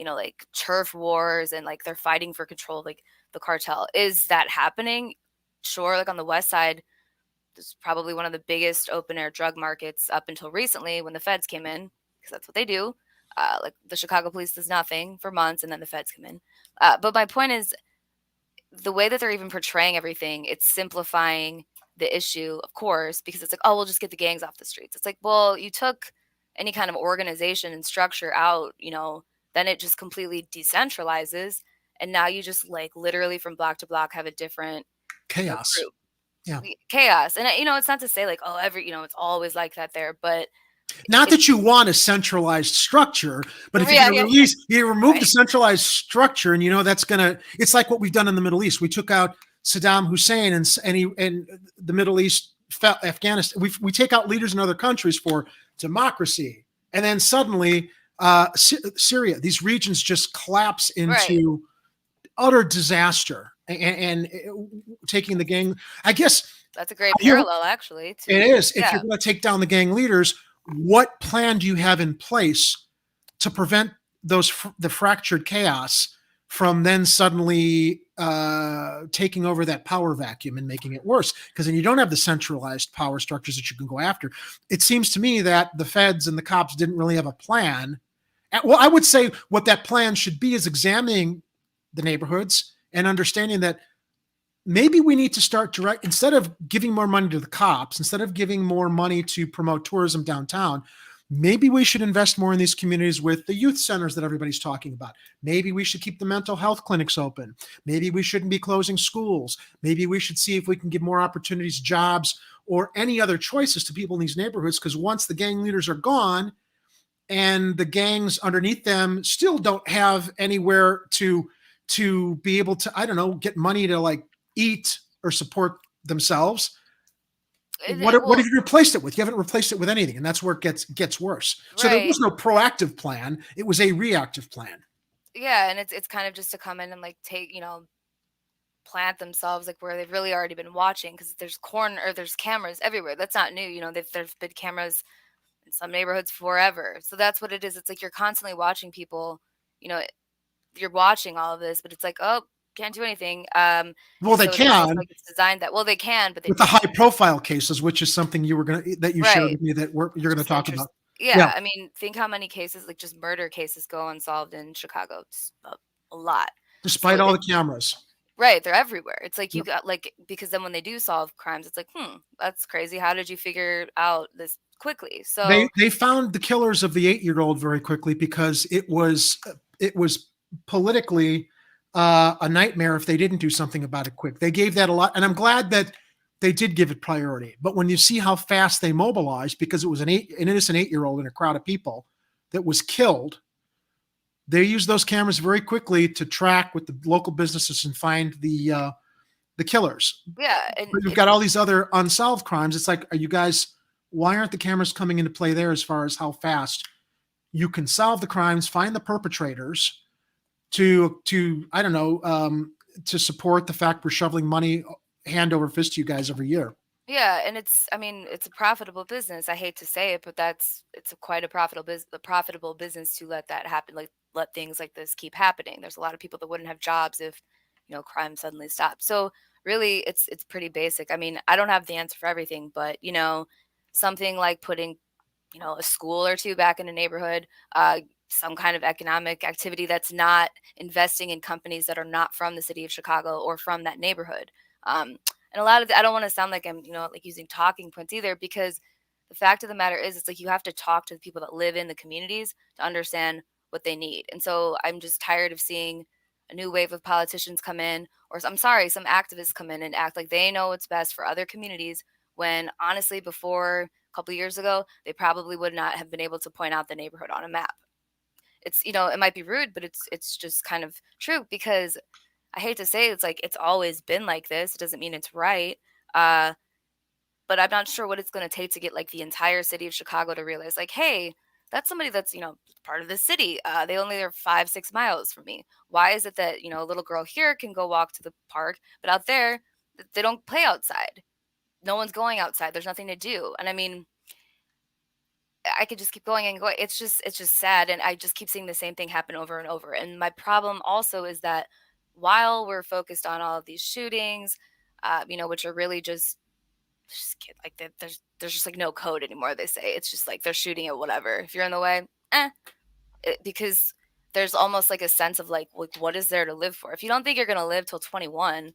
like turf wars and like they're fighting for control of like the cartel. Is that happening? Sure, like on the west side, is probably one of the biggest open air drug markets up until recently when the feds came in, because that's what they do. Like the Chicago police does nothing for months and then the feds come in. But my point is the way that they're even portraying everything, it's simplifying the issue, of course, because it's like, oh, we'll just get the gangs off the streets. It's like, well, you took any kind of organization and structure out, then it just completely decentralizes. And now you just like literally from block to block have a different Chaos. group. Yeah. Chaos. And it's not to say like, oh, it's always like that there, but not that you want a centralized structure, but if you remove the centralized structure, and that's gonna, it's like what we've done in the Middle East. We took out Saddam Hussein and the Middle East, Afghanistan. We take out leaders in other countries for democracy, and then suddenly Syria, these regions just collapse into utter disaster. And taking the gang, I guess that's a great parallel, actually. It is. If you're going to take down the gang leaders, what plan do you have in place to prevent the fractured chaos from then suddenly taking over that power vacuum and making it worse? Because then you don't have the centralized power structures that you can go after. It seems to me that the feds and the cops didn't really have a plan. Well, I would say what that plan should be is examining the neighborhoods and understanding that maybe we need to start instead of giving more money to the cops, instead of giving more money to promote tourism downtown, maybe we should invest more in these communities with the youth centers that everybody's talking about. Maybe we should keep the mental health clinics open. Maybe we shouldn't be closing schools. Maybe we should see if we can give more opportunities, jobs, or any other choices to people in these neighborhoods. Because once the gang leaders are gone and the gangs underneath them still don't have anywhere to be able to, I don't know, get money to like eat or support themselves. What have you replaced it with? You haven't replaced it with anything, and that's where it gets worse. So there was no proactive plan; it was a reactive plan. Yeah, and it's kind of just to come in and like take plant themselves like where they've really already been watching, because there's cameras everywhere. That's not new. There's been cameras in some neighborhoods forever. So that's what it is. It's like you're constantly watching people. You're watching all of this, but it's like, oh, can't do anything. Well, they can. Like it's designed that. Well, they can, but with the high-profile cases, which is something you shared with me that you're going to talk about. Yeah, I mean, think how many cases, like just murder cases, go unsolved in Chicago. It's a lot, despite all the cameras. Right, they're everywhere. It's like you got like, because then when they do solve crimes, it's like, that's crazy. How did you figure out this quickly? So they found the killers of the 8-year-old very quickly because it was politically a nightmare if they didn't do something about it quick. They gave that a lot, and I'm glad that they did give it priority. But when you see how fast they mobilized, because it was an innocent 8-year-old in a crowd of people that was killed, they used those cameras very quickly to track with the local businesses and find the killers. Yeah, and you've got all these other unsolved crimes. It's like, why aren't the cameras coming into play there as far as how fast you can solve the crimes, find the perpetrators, to I don't know, to support the fact we're shoveling money hand over fist to you guys every year. Yeah, and it's a profitable business. I hate to say it, but it's quite a profitable business to let that happen, like let things like this keep happening. There's a lot of people that wouldn't have jobs if crime suddenly stopped. So really, it's pretty basic. I mean, I don't have the answer for everything, but something like putting a school or two back in the neighborhood, some kind of economic activity that's not investing in companies that are not from the city of Chicago or from that neighborhood. And a lot of I don't want to sound like I'm, like using talking points either, because the fact of the matter is, it's like you have to talk to the people that live in the communities to understand what they need. And so I'm just tired of seeing a new wave of politicians come in, or I'm sorry, some activists come in and act like they know what's best for other communities, when honestly, before a couple of years ago, they probably would not have been able to point out the neighborhood on a map. It's, it might be rude, but it's just kind of true, because I hate to say it's like it's always been like this. It doesn't mean it's right. Uh, but I'm not sure what it's going to take to get like the entire city of Chicago to realize, like, hey, that's somebody that's, part of the city. They only are 5-6 miles from me. Why is it that, a little girl here can go walk to the park, but out there, they don't play outside? No one's going outside. There's nothing to do. And I mean, I could just keep going and going. It's just sad. And I just keep seeing the same thing happen over and over. And my problem also is that while we're focused on all of these shootings, which are really just like there's just like no code anymore. They say it's just like they're shooting at whatever. If you're in the way, because there's almost like a sense of like what is there to live for? If you don't think you're gonna live till 21,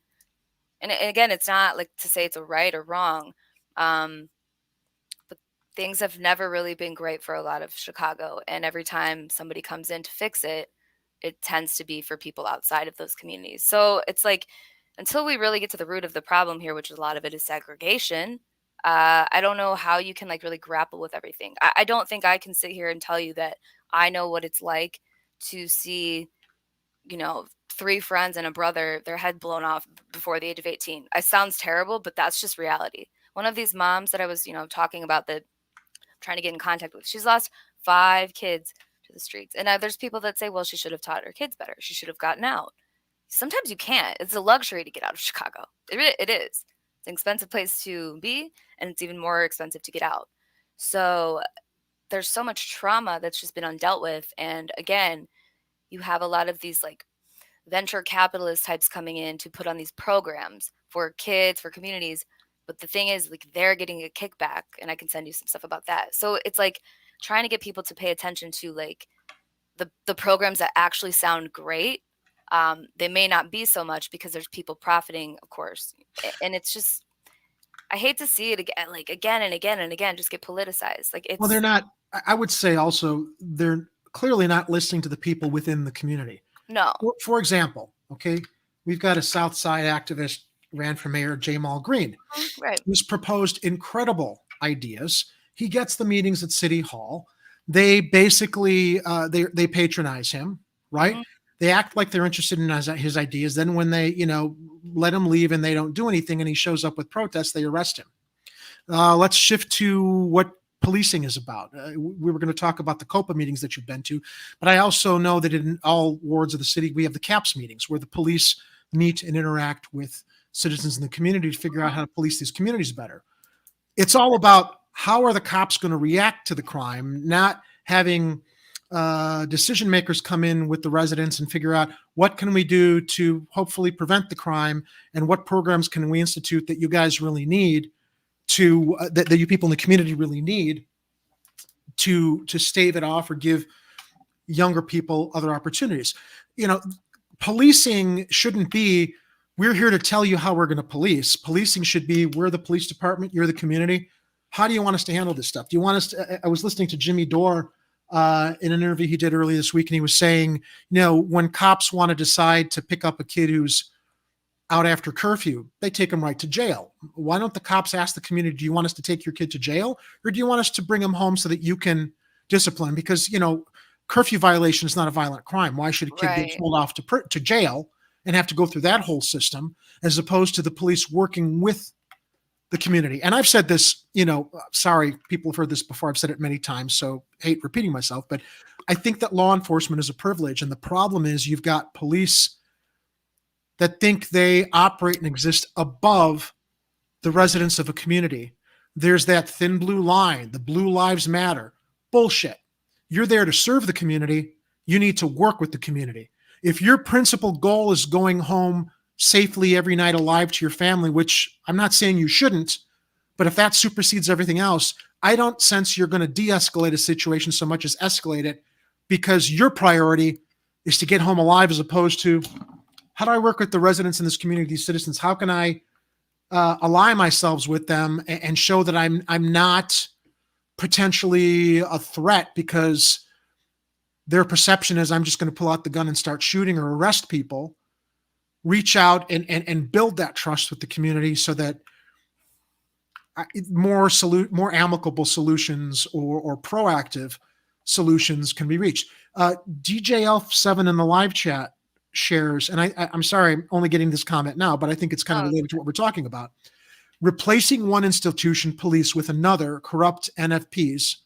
and again, it's not like to say it's a right or wrong, but things have never really been great for a lot of Chicago. And every time somebody comes in to fix it, it tends to be for people outside of those communities. So it's like, until we really get to the root of the problem here, which a lot of it is segregation, I don't know how you can like really grapple with everything. I don't think I can sit here and tell you that I know what it's like to see, 3 friends and a brother, their head blown off before the age of 18. It sounds terrible, but that's just reality. One of these moms that I was, talking about, that I'm trying to get in contact with, she's lost 5 kids to the streets. And there's people that say, well, she should have taught her kids better. She should have gotten out. Sometimes you can't. It's a luxury to get out of Chicago. It is. It's an expensive place to be, and it's even more expensive to get out. So there's so much trauma that's just been undealt with. And again, you have a lot of these like venture capitalist types coming in to put on these programs for kids, for communities. But the thing is, like, they're getting a kickback, and I can send you some stuff about that. So it's like trying to get people to pay attention to like the programs that actually sound great. They may not be so much because there's people profiting, of course. And it's just, I hate to see it again, like again and again and again, just get politicized. Like Well, they're it's not. I would say also they're clearly not listening to the people within the community. no. For example, okay, we've got a South Side activist ran for mayor, Jamal Green, Right. who's proposed incredible ideas. He gets the meetings at City Hall. They basically they patronize him, right? Mhm. They act like they're interested in his ideas. Then when they let him leave and they don't do anything, and he shows up with protests, they arrest him. Let's shift to what policing is about. We were going to talk about the COPA meetings that you've been to, but I also know that in all wards of the city, we have the CAPS meetings where the police meet and interact with citizens in the community to figure out how to police these communities better. It's all about how are the cops going to react to the crime, not having decision makers come in with the residents and figure out what can we do to hopefully prevent the crime, and what programs can we institute that you guys really need to that you people in the community really need to stave it off or give younger people other opportunities. Policing shouldn't be, we're here to tell you how we're going to police. Policing should be, we're the police department, you're the community. How do you want us to handle this stuff? Do you want us to, I was listening to Jimmy Dore in an interview he did earlier this week, and he was saying, when cops want to decide to pick up a kid who's out after curfew, they take them right to jail. Why don't the cops ask the community, do you want us to take your kid to jail, or do you want us to bring him home so that you can discipline? Because, curfew violation is not a violent crime. Why should a kid get Right. pulled off to jail and have to go through that whole system, as opposed to the police working with the community? And I've said this, sorry, people have heard this before. I've said it many times, so hate repeating myself, but I think that law enforcement is a privilege. And the problem is you've got police that think they operate and exist above the residents of a community. There's that thin blue line, the blue lives matter. Bullshit. You're there to serve the community. You need to work with the community. If your principal goal is going home safely every night alive to your family, which I'm not saying you shouldn't, But if that supersedes everything else, I don't sense you're going to de-escalate a situation so much as escalate it, because your priority is to get home alive, as opposed to, how do I work with the residents in this community, these citizens? How can I ally myself with them and show that I'm not potentially a threat, because their perception is I'm just going to pull out the gun and start shooting or arrest people. Reach out and build that trust with the community so that more amicable solutions or proactive solutions can be reached. DJ Elf7 in the live chat shares, and I'm sorry, I'm only getting this comment now, but I think it's kind of related to what we're talking about. Replacing one institution, police, with another, corrupt NFPs.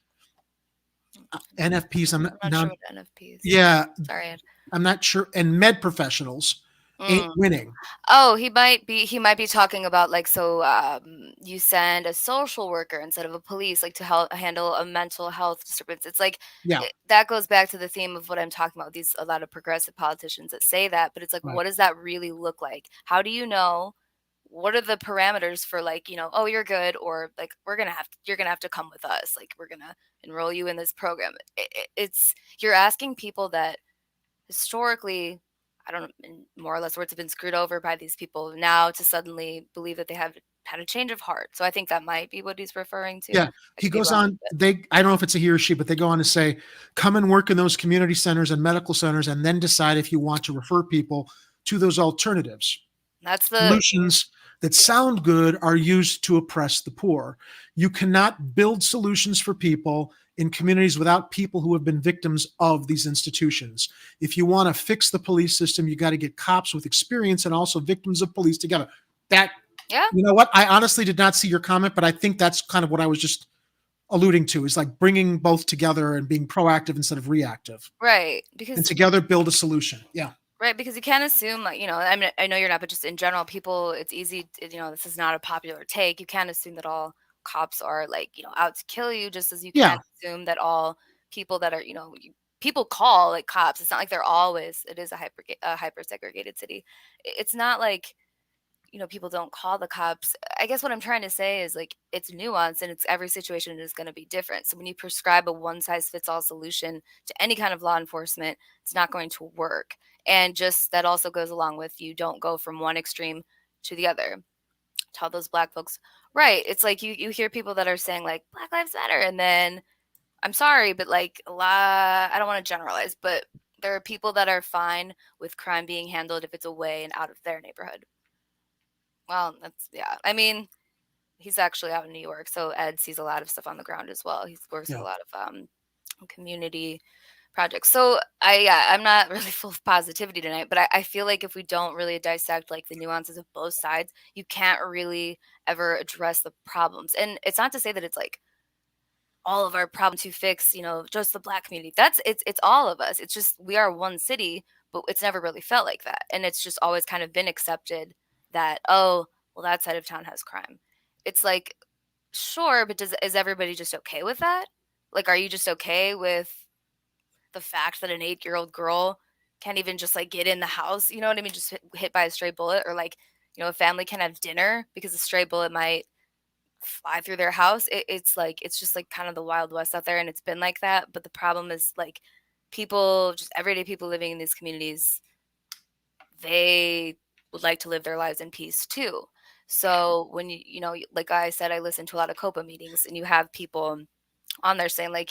NFPs, I'm not sure what NFPs. Yeah. Sorry, Ed. I'm not sure. And med professionals ain't winning. Oh, he might be talking about, like, so you send a social worker instead of a police, like, to help handle a mental health disturbance. It's like, that goes back to the theme of what I'm talking about. A lot of progressive politicians that say that, but it's like, what does that really look like? How do you know? What are the parameters for, like, oh, you're good, or like, you're gonna have to come with us, like, we're gonna enroll you in this program. It's you're asking people that historically, I don't know, in more or less words, have been screwed over by these people now to suddenly believe that they have had a change of heart. So I think that might be what he's referring to. Yeah, he goes on. I don't know if it's a he or she, but they go on to say, come and work in those community centers and medical centers, and then decide if you want to refer people to those alternatives. That's the solutions that sound good are used to oppress the poor. You cannot build solutions for people in communities without people who have been victims of these institutions. If you want to fix the police system, you got to get cops with experience and also victims of police together. You know what? I honestly did not see your comment, but I think that's kind of what I was just alluding to, is like bringing both together and being proactive instead of reactive. Right. And together build a solution. Yeah. Right, because you can't assume, like, I mean, I know you're not, but just in general, people, it's easy, this is not a popular take. You can't assume that all cops are, like, out to kill you, just as you can't assume that all people that are, people call, like, cops. It's not like they're always, it is a hyper segregated city. It's not like, people don't call the cops. I guess what I'm trying to say is, like, it's nuanced, and every situation is going to be different. So when you prescribe a one size fits all solution to any kind of law enforcement, it's not going to work. And just that also goes along with, you don't go from one extreme to the other. Tell those Black folks, right? It's like you hear people that are saying, like, Black Lives Matter, and then, I'm sorry, but, like, I don't want to generalize, but there are people that are fine with crime being handled if it's away and out of their neighborhood. Well, I mean, he's actually out in New York, so Ed sees a lot of stuff on the ground as well. He works with a lot of community projects. So I'm not really full of positivity tonight, but I feel like if we don't really dissect, like, the nuances of both sides, you can't really ever address the problems. And it's not to say that it's like all of our problems to fix, just the Black community. It's all of us. It's just, we are one city, but it's never really felt like that. And it's just always kind of been accepted that, oh, well, that side of town has crime. It's like, sure, but is everybody just okay with that? Like, are you just okay with the fact that an 8-year-old girl can't even just, like, get in the house, you know what I mean? Just hit by a stray bullet, or, like, a family can have dinner because a stray bullet might fly through their house. It's just, like, kind of the Wild West out there, and it's been like that. But the problem is, like, people, just everyday people living in these communities, they would like to live their lives in peace too. So when like I said, I listen to a lot of COPA meetings, and you have people on there saying, like,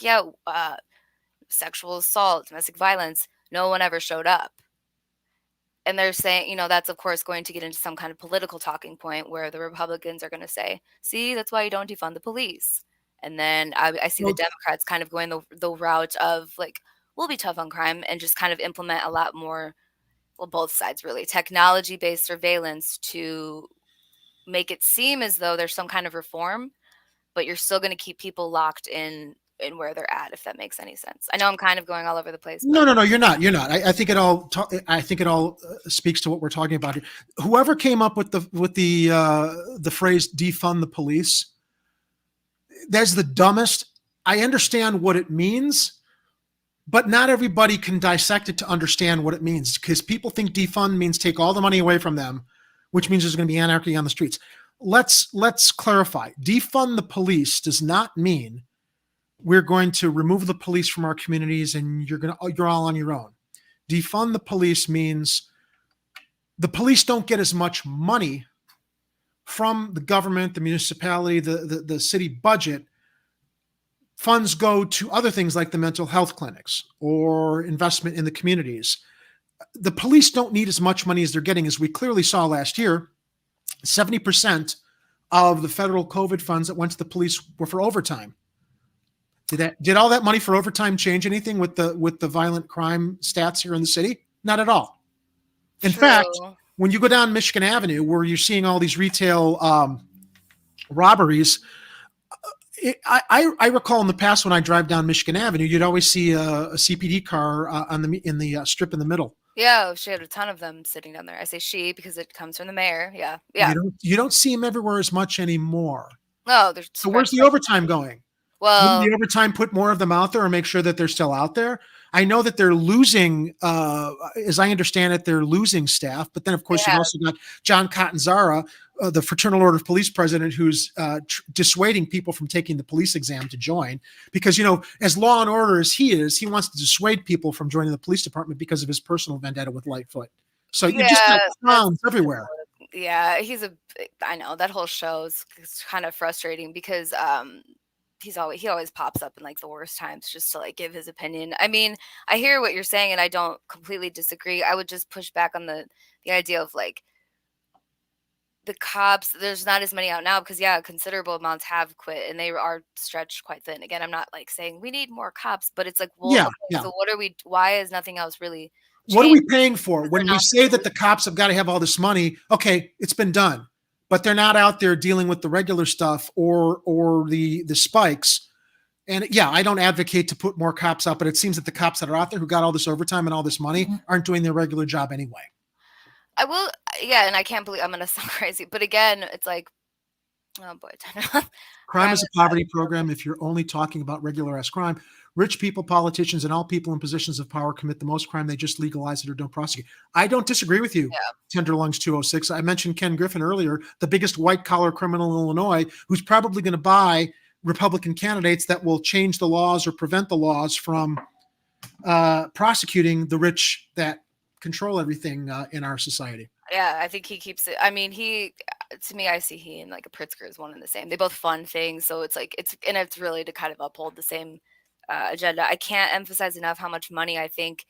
sexual assault, domestic violence, no one ever showed up. And they're saying, that's of course going to get into some kind of political talking point where the Republicans are going to say, see, that's why you don't defund the police. And then I see the Democrats kind of going the route of, like, we'll be tough on crime, and just kind of implement a lot more, well, both sides really, technology-based surveillance to make it seem as though there's some kind of reform, but you're still going to keep people locked in where they're at, if that makes any sense. I know I'm kind of going all over the place. No, you're not. I think it all speaks to what we're talking about here. Whoever came up with the phrase defund the police, that's the dumbest. I understand what it means, but not everybody can dissect it to understand what it means, because people think defund means take all the money away from them, which means there's going to be anarchy on the streets. let's clarify. Defund the police does not mean we're going to remove the police from our communities and you're all on your own. Defund the police means the police don't get as much money from the government, the municipality, the city budget. Funds go to other things like the mental health clinics or investment in the communities. The police don't need as much money as they're getting. As we clearly saw last year, 70% of the federal COVID funds that went to the police were for overtime. Did all that money for overtime change anything with the violent crime stats here in the city? Not at all. In fact, when you go down Michigan Avenue, where you're seeing all these retail robberies, I recall in the past when I drive down Michigan Avenue, you'd always see a CPD car in the strip in the middle. Yeah, she had a ton of them sitting down there. I say she because it comes from the mayor. Yeah. You don't see them everywhere as much anymore. No, so where's the overtime going? Well, wouldn't the overtime put more of them out there or make sure that they're still out there? I know that they're losing, as I understand it, they're losing staff. But then, of course, you've also got John Catanzara, the Fraternal Order of Police president, who's dissuading people from taking the police exam to join. Because, as law and order as he is, he wants to dissuade people from joining the police department because of his personal vendetta with Lightfoot. So you just got clowns everywhere. Yeah, I know that whole show is kind of frustrating because he always pops up in like the worst times just to like give his opinion. I mean, I hear what you're saying and I don't completely disagree. I would just push back on the idea of like the cops. There's not as many out now because considerable amounts have quit and they are stretched quite thin. Again, I'm not like saying we need more cops, but it's like, well, so why is nothing else really changed? What are we paying for when we say that the cops have got to have all this money? Okay, it's been done. But they're not out there dealing with the regular stuff or the spikes. And I don't advocate to put more cops out, but it seems that the cops that are out there who got all this overtime and all this money aren't doing their regular job anyway. I will, and I can't believe I'm going to sound crazy, but again, it's like, oh boy. Crime is a poverty program if you're only talking about regular ass crime. Rich people, politicians, and all people in positions of power commit the most crime. They just legalize it or don't prosecute. I don't disagree with you, Tenderlungs 206. I mentioned Ken Griffin earlier, the biggest white-collar criminal in Illinois, who's probably going to buy Republican candidates that will change the laws or prevent the laws from prosecuting the rich that control everything in our society. Yeah, I think he keeps it. I mean, to me, I see he and like a Pritzker is one and the same. They both fund things. So it's like, it's really to kind of uphold the same agenda. I can't emphasize enough how much money I think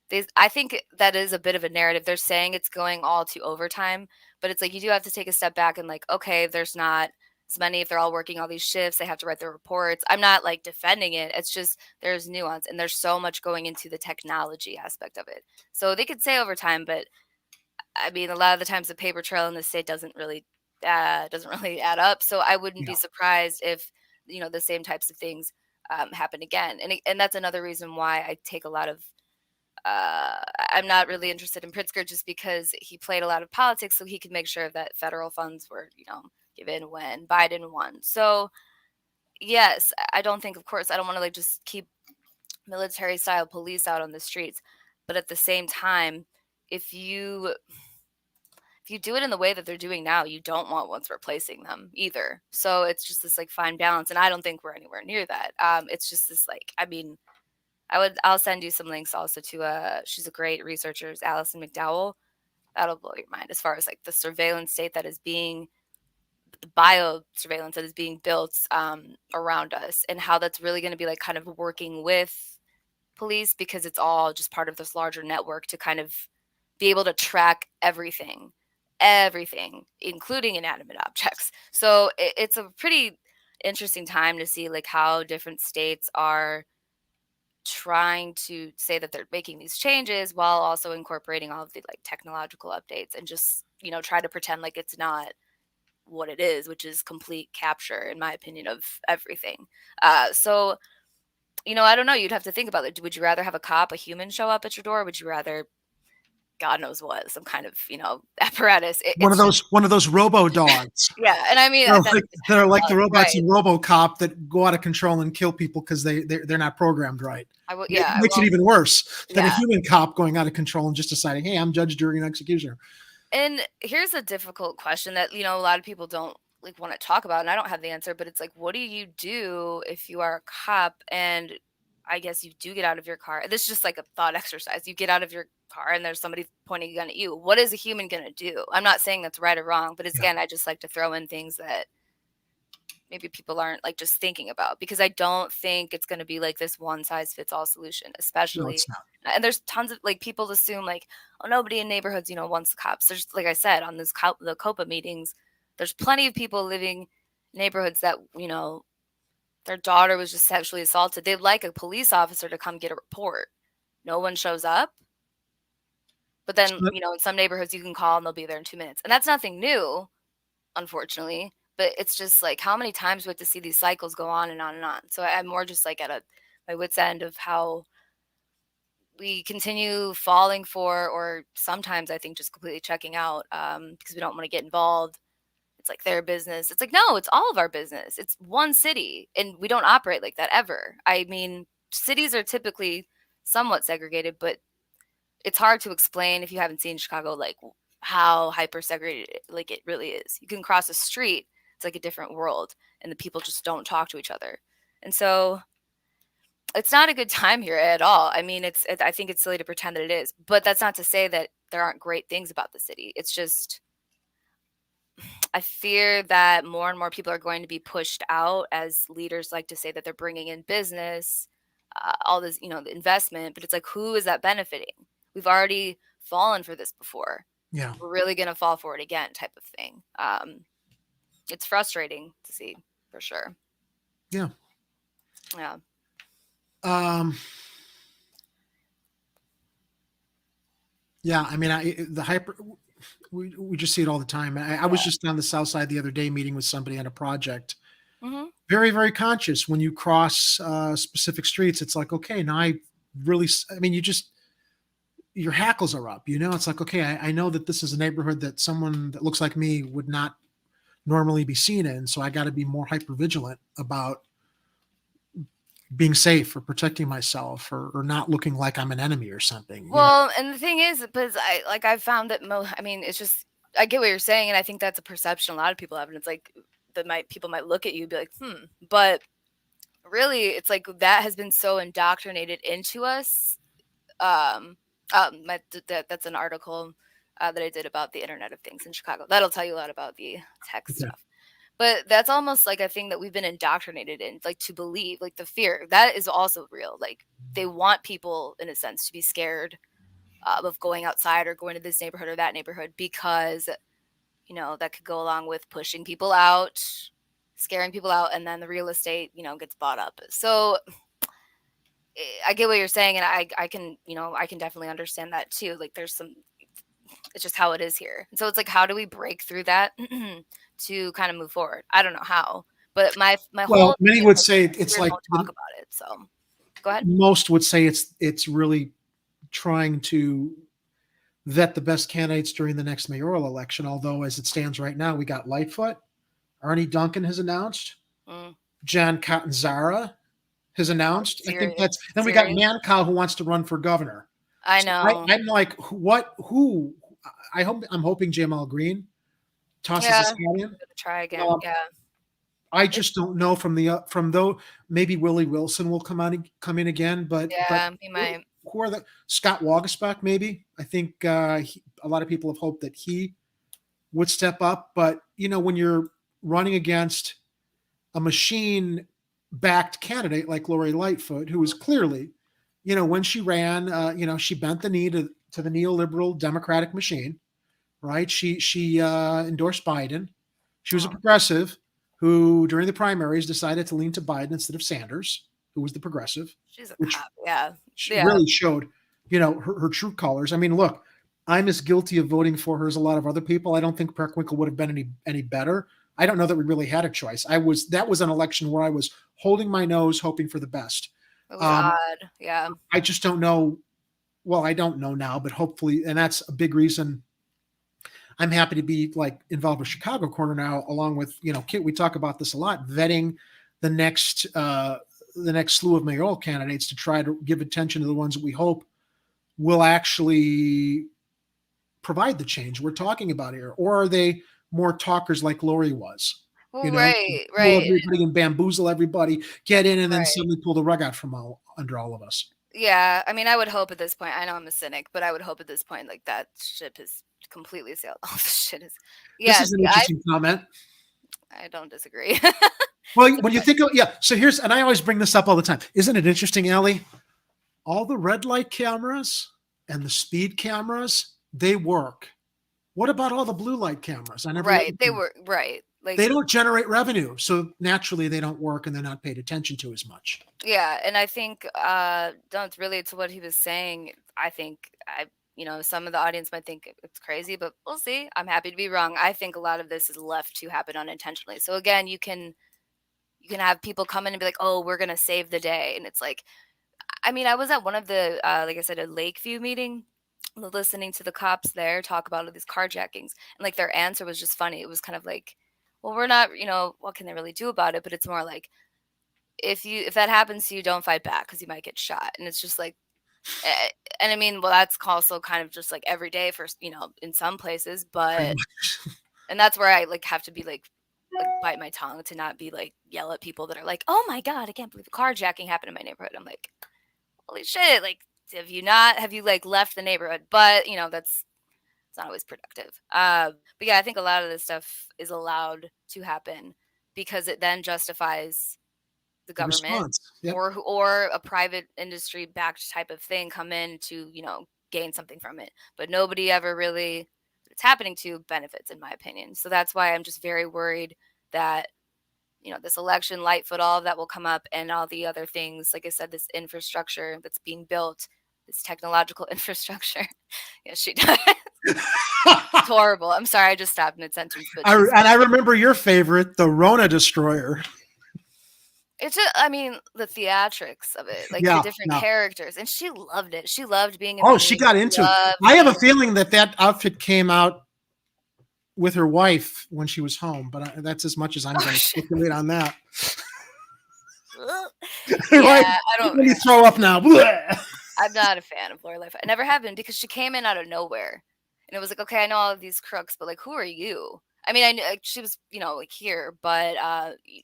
that is a bit of a narrative. They're saying it's going all to overtime, but it's like you do have to take a step back and like, okay, there's not as many. If they're all working all these shifts, they have to write their reports. I'm not like defending it. It's just there's nuance and there's so much going into the technology aspect of it. So they could say overtime, but I mean, a lot of the times the paper trail in the state doesn't really add up. So I wouldn't be surprised if the same types of things happen again. And that's another reason why I take a lot of I'm not really interested in Pritzker just because he played a lot of politics so he could make sure that federal funds were, given when Biden won. So yes, I don't think, of course, I don't want to like just keep military style police out on the streets. But at the same time, if you do it in the way that they're doing now, you don't want what's replacing them either. So it's just this like fine balance. And I don't think we're anywhere near that. It's just this like, I mean, I'll send you some links also to she's a great researcher, Alison McDowell. That'll blow your mind as far as like the surveillance state that is being, the bio surveillance that is being built around us and how that's really going to be like kind of working with police because it's all just part of this larger network to kind of be able to track everything, including inanimate objects. So it's a pretty interesting time to see like how different states are trying to say that they're making these changes while also incorporating all of the like technological updates and just, try to pretend like it's not what it is, which is complete capture, in my opinion, of everything. So, I don't know. You'd have to think about it. Would you rather have a human show up at your door? Or would you rather God knows what, some kind of, apparatus. One of those robo dogs. Yeah. And I mean, they're like the robots in RoboCop that go out of control and kill people because they're not programmed right. It makes it even worse than a human cop going out of control and just deciding, hey, I'm judge, jury, and executioner. And here's a difficult question that, a lot of people don't like want to talk about, and I don't have the answer, but it's like, what do you do if you are a cop and I guess you do get out of your car? This is just like a thought exercise. You get out of your car and there's somebody pointing a gun at you. What is a human going to do? I'm not saying that's right or wrong, but it's, Yeah. again, I just like to throw in things that maybe people aren't like just thinking about, because I don't think it's going to be like this one size fits all solution, No, especially. it's not. And there's tons of like people assume like, oh, nobody in neighborhoods, wants the cops. There's, like I said, on this the COPA meetings, there's plenty of people living in neighborhoods that, their daughter was just sexually assaulted. They'd like a police officer to come get a report. No one shows up. But then, So- in some neighborhoods you can call and they'll be there in 2 minutes. And that's nothing new, unfortunately. But it's just like, how many times we have to see these cycles go on and on and on. So I'm more just like at my wit's end of how we continue falling for, or sometimes I think just completely checking out, because we don't want to get involved. It's like their business. It's like, no, it's all of our business. It's one city, and we don't operate like that ever. I mean, cities are typically somewhat segregated, but it's hard to explain if you haven't seen Chicago, like how hyper segregated like it really is. You can cross a street, it's like a different world, and the people just don't talk to each other. And so it's not a good time here at all. I mean, I think it's silly to pretend that it is, but that's not to say that there aren't great things about the city. It's just, I fear that more and more people are going to be pushed out, as leaders like to say that they're bringing in business, all this, the investment, but it's like, who is that benefiting? We've already fallen for this before. Yeah. We're really going to fall for it again, type of thing. It's frustrating to see, for sure. Yeah. Yeah. Yeah. I mean, we just see it all the time. I was just on the South Side the other day meeting with somebody on a project. Mm-hmm. Very, very conscious when you cross specific streets. It's like, okay, now I mean, your hackles are up, it's like, okay, I know that this is a neighborhood that someone that looks like me would not normally be seen in. So I got to be more hyper vigilant about being safe or protecting myself or not looking like I'm an enemy or something. Well, and the thing is, because I've found that I mean, it's just, I get what you're saying, and I think that's a perception a lot of people have, and it's like people might look at you and be like, but really, it's like that has been so indoctrinated into us. That's an article that I did about the Internet of Things in Chicago. That'll tell you a lot about the tech stuff. But that's almost like a thing that we've been indoctrinated in, like to believe, like the fear that is also real. Like they want people, in a sense, to be scared of going outside or going to this neighborhood or that neighborhood, because, that could go along with pushing people out, scaring people out, and then the real estate, gets bought up. So I get what you're saying, and I can, I can definitely understand that too. Like it's just how it is here. And so it's like, how do we break through that to kind of move forward? I don't know how, but my whole many would say it's like, don't talk about it. So go ahead. Most would say it's really trying to vet the best candidates during the next mayoral election. Although as it stands right now, we got Lightfoot, Arne Duncan has announced, John Catanzara has announced. I think that's, then we got Mancow who wants to run for governor. I know. So I'm like, who? I'm hoping Jamal Green tosses his hat in. Try again. I just don't know from though maybe Willie Wilson will come in again, but he might. Who are Scott Waguespack? Maybe I think a lot of people have hoped that he would step up, but when you're running against a machine-backed candidate like Lori Lightfoot, who is clearly, when she ran, she bent the knee to the neoliberal Democratic machine, right? She endorsed Biden. She was a progressive who, during the primaries, decided to lean to Biden instead of Sanders, who was the progressive. She's a cop, yeah. She really showed, her true colors. I mean, look, I'm as guilty of voting for her as a lot of other people. I don't think Preckwinkle would have been any better. I don't know that we really had a choice. That was an election where I was holding my nose, hoping for the best. It was odd, yeah. I just don't know. Well, I don't know now, but hopefully, and that's a big reason I'm happy to be involved with Chicago Corner now, along with, Kit, we talk about this a lot, vetting the next slew of mayoral candidates to try to give attention to the ones that we hope will actually provide the change we're talking about here? Or are they more talkers like Lori was? Well, You know, right, fool right, everybody and bamboozle everybody, get in and then right. suddenly pull the rug out from under all of us. Yeah, I mean, I would hope at this point. I know I'm a cynic, but I would hope at this point, like that ship has completely sailed. All this shit is. This Yeah, is an see, interesting comment. I don't disagree. Well, when you think of, so here's, and I always bring this up all the time. Isn't it interesting, Aly? All the red light cameras and the speed cameras, they work. What about all the blue light cameras? Right, they were right. Like They don't generate revenue, so naturally they don't work and they're not paid attention to as much. yeah, and I think don't relate to what he was saying. I think some of the audience might think it's crazy, but we'll see. I'm happy to be wrong. I think a lot of this is left to happen unintentionally. So again, you can have people come in and be like, "Oh, we're gonna save the day," and it's like, I mean, I was at one of the like I said, a Lakeview meeting, listening to the cops there talk about all these carjackings, and like their answer was just funny. It was kind of like, "Well, we're not, what can they really do about it?" But it's more like, if that happens to you, don't fight back because you might get shot. And it's just like, and I mean, well, that's also kind of just like every day for in some places, but and that's where I like have to be like bite my tongue to not be like yell at people that are like, "Oh my god, I can't believe a carjacking happened in my neighborhood." I'm like, holy shit! Like, have you like left the neighborhood? But it's not always productive. But yeah, I think a lot of this stuff is allowed to happen because it then justifies the government Yep. or a private industry backed type of thing come in to gain something from it, but nobody ever really it's happening to benefits, in my opinion. So that's why I'm just very worried that this election, Lightfoot, all of that will come up, and all the other things, like I said, this infrastructure that's being built, this technological infrastructure. Yes, she does. It's horrible. I'm sorry, I just stopped mid-sentence, but I remember your favorite, the Rona destroyer. It's just, I mean, the theatrics of it, like the different characters, and she loved it. She loved being. She got into it. I have a feeling that outfit came out with her wife when she was home, but that's as much as I'm going to speculate on that. I don't. Let me throw up now. I'm not a fan of Lori Lightfoot. I never have been because she came in out of nowhere, and it was like, okay, I know all of these crooks, but like, who are you? I mean, I knew like, she was, like here, but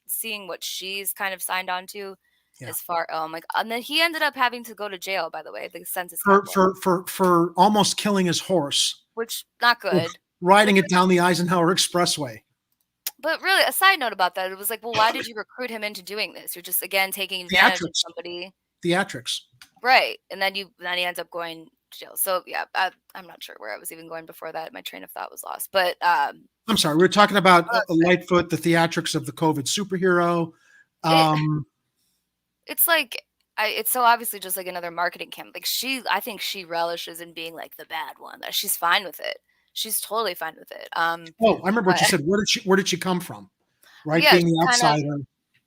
seeing what she's kind of signed on to as far, and then he ended up having to go to jail, by the way, the census for almost killing his horse, which not good. Riding it down the Eisenhower Expressway. But really, a side note about that, it was like, well, why did you recruit him into doing this? You're just again taking advantage of somebody. Theatrics. Right, and then he ends up going to jail. So yeah, I'm not sure where I was even going before that. My train of thought was lost, but. I'm sorry. We were talking about Lightfoot, the theatrics of the COVID superhero. It's like it's so obviously just like another marketing campaign. Like I think she relishes in being like the bad one. She's fine with it. She's totally fine with it. I remember what you said. Where did she come from? Right, yeah, being the outsider.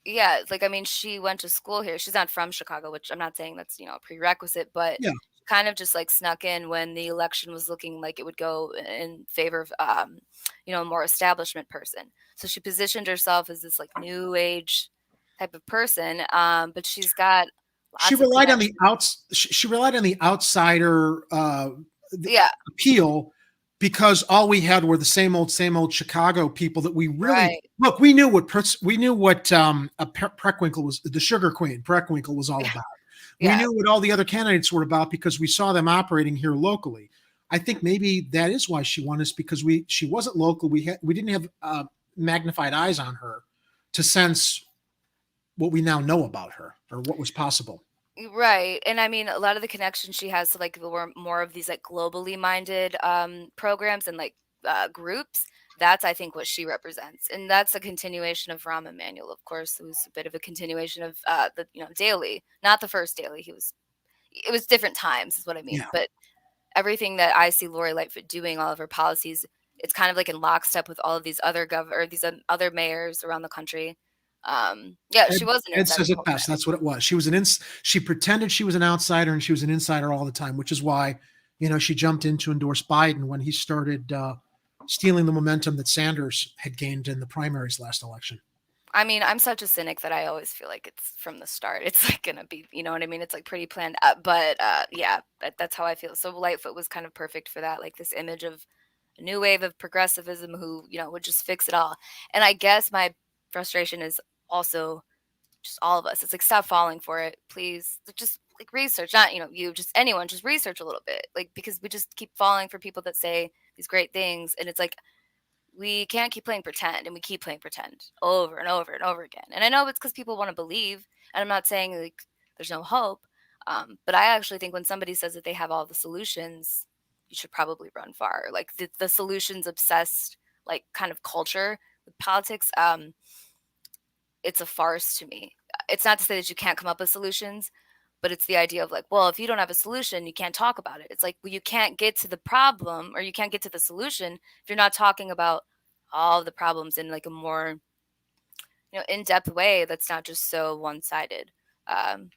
It's like, I mean, she went to school here. She's not from Chicago, which I'm not saying that's a prerequisite, but kind of just like snuck in when the election was looking like it would go in favor of a more establishment person. So she positioned herself as this like new age type of person, but she's got she relied on the outsider appeal, because all we had were the same old Chicago people that we really look. We knew what Preckwinkle was, the Sugar Queen Preckwinkle was all about. We knew what all the other candidates were about because we saw them operating here locally. I think maybe that is why she won us, because she wasn't local. We didn't have magnified eyes on her to sense what we now know about her or what was possible. Right. And I mean, a lot of the connections she has to like more of these like globally minded programs and like groups. That's, I think, what she represents. And that's a continuation of Rahm Emanuel, of course. It was a bit of a continuation of the Daley, not the first Daley. It was different times is what I mean. Yeah. But everything that I see Lori Lightfoot doing, all of her policies, it's kind of like in lockstep with all of these other other mayors around the country. She wasn't. Ed says it best. That's what it was. She pretended she was an outsider, and she was an insider all the time, which is why, she jumped in to endorse Biden when he started stealing the momentum that Sanders had gained in the primaries last election. I mean, I'm such a cynic that I always feel like it's from the start. It's like gonna be, you know what I mean? It's like pretty planned out. But yeah, that's how I feel. So Lightfoot was kind of perfect for that, like this image of a new wave of progressivism who, would just fix it all. And I guess my frustration is also just all of us. It's like, stop falling for it, please. Just like research, not, you, just anyone, just research a little bit. Like, because we just keep falling for people that say these great things. And it's like, we can't keep playing pretend, and we keep playing pretend over and over and over again. And I know it's because people want to believe, and I'm not saying like there's no hope, but I actually think when somebody says that they have all the solutions, you should probably run far. Like the solutions obsessed like kind of culture with politics, it's a farce to me. It's not to say that you can't come up with solutions, but it's the idea of like, well, if you don't have a solution, you can't talk about it. It's like, well, you can't get to the problem, or you can't get to the solution if you're not talking about all the problems in like a more, in-depth way that's not just so one-sided. And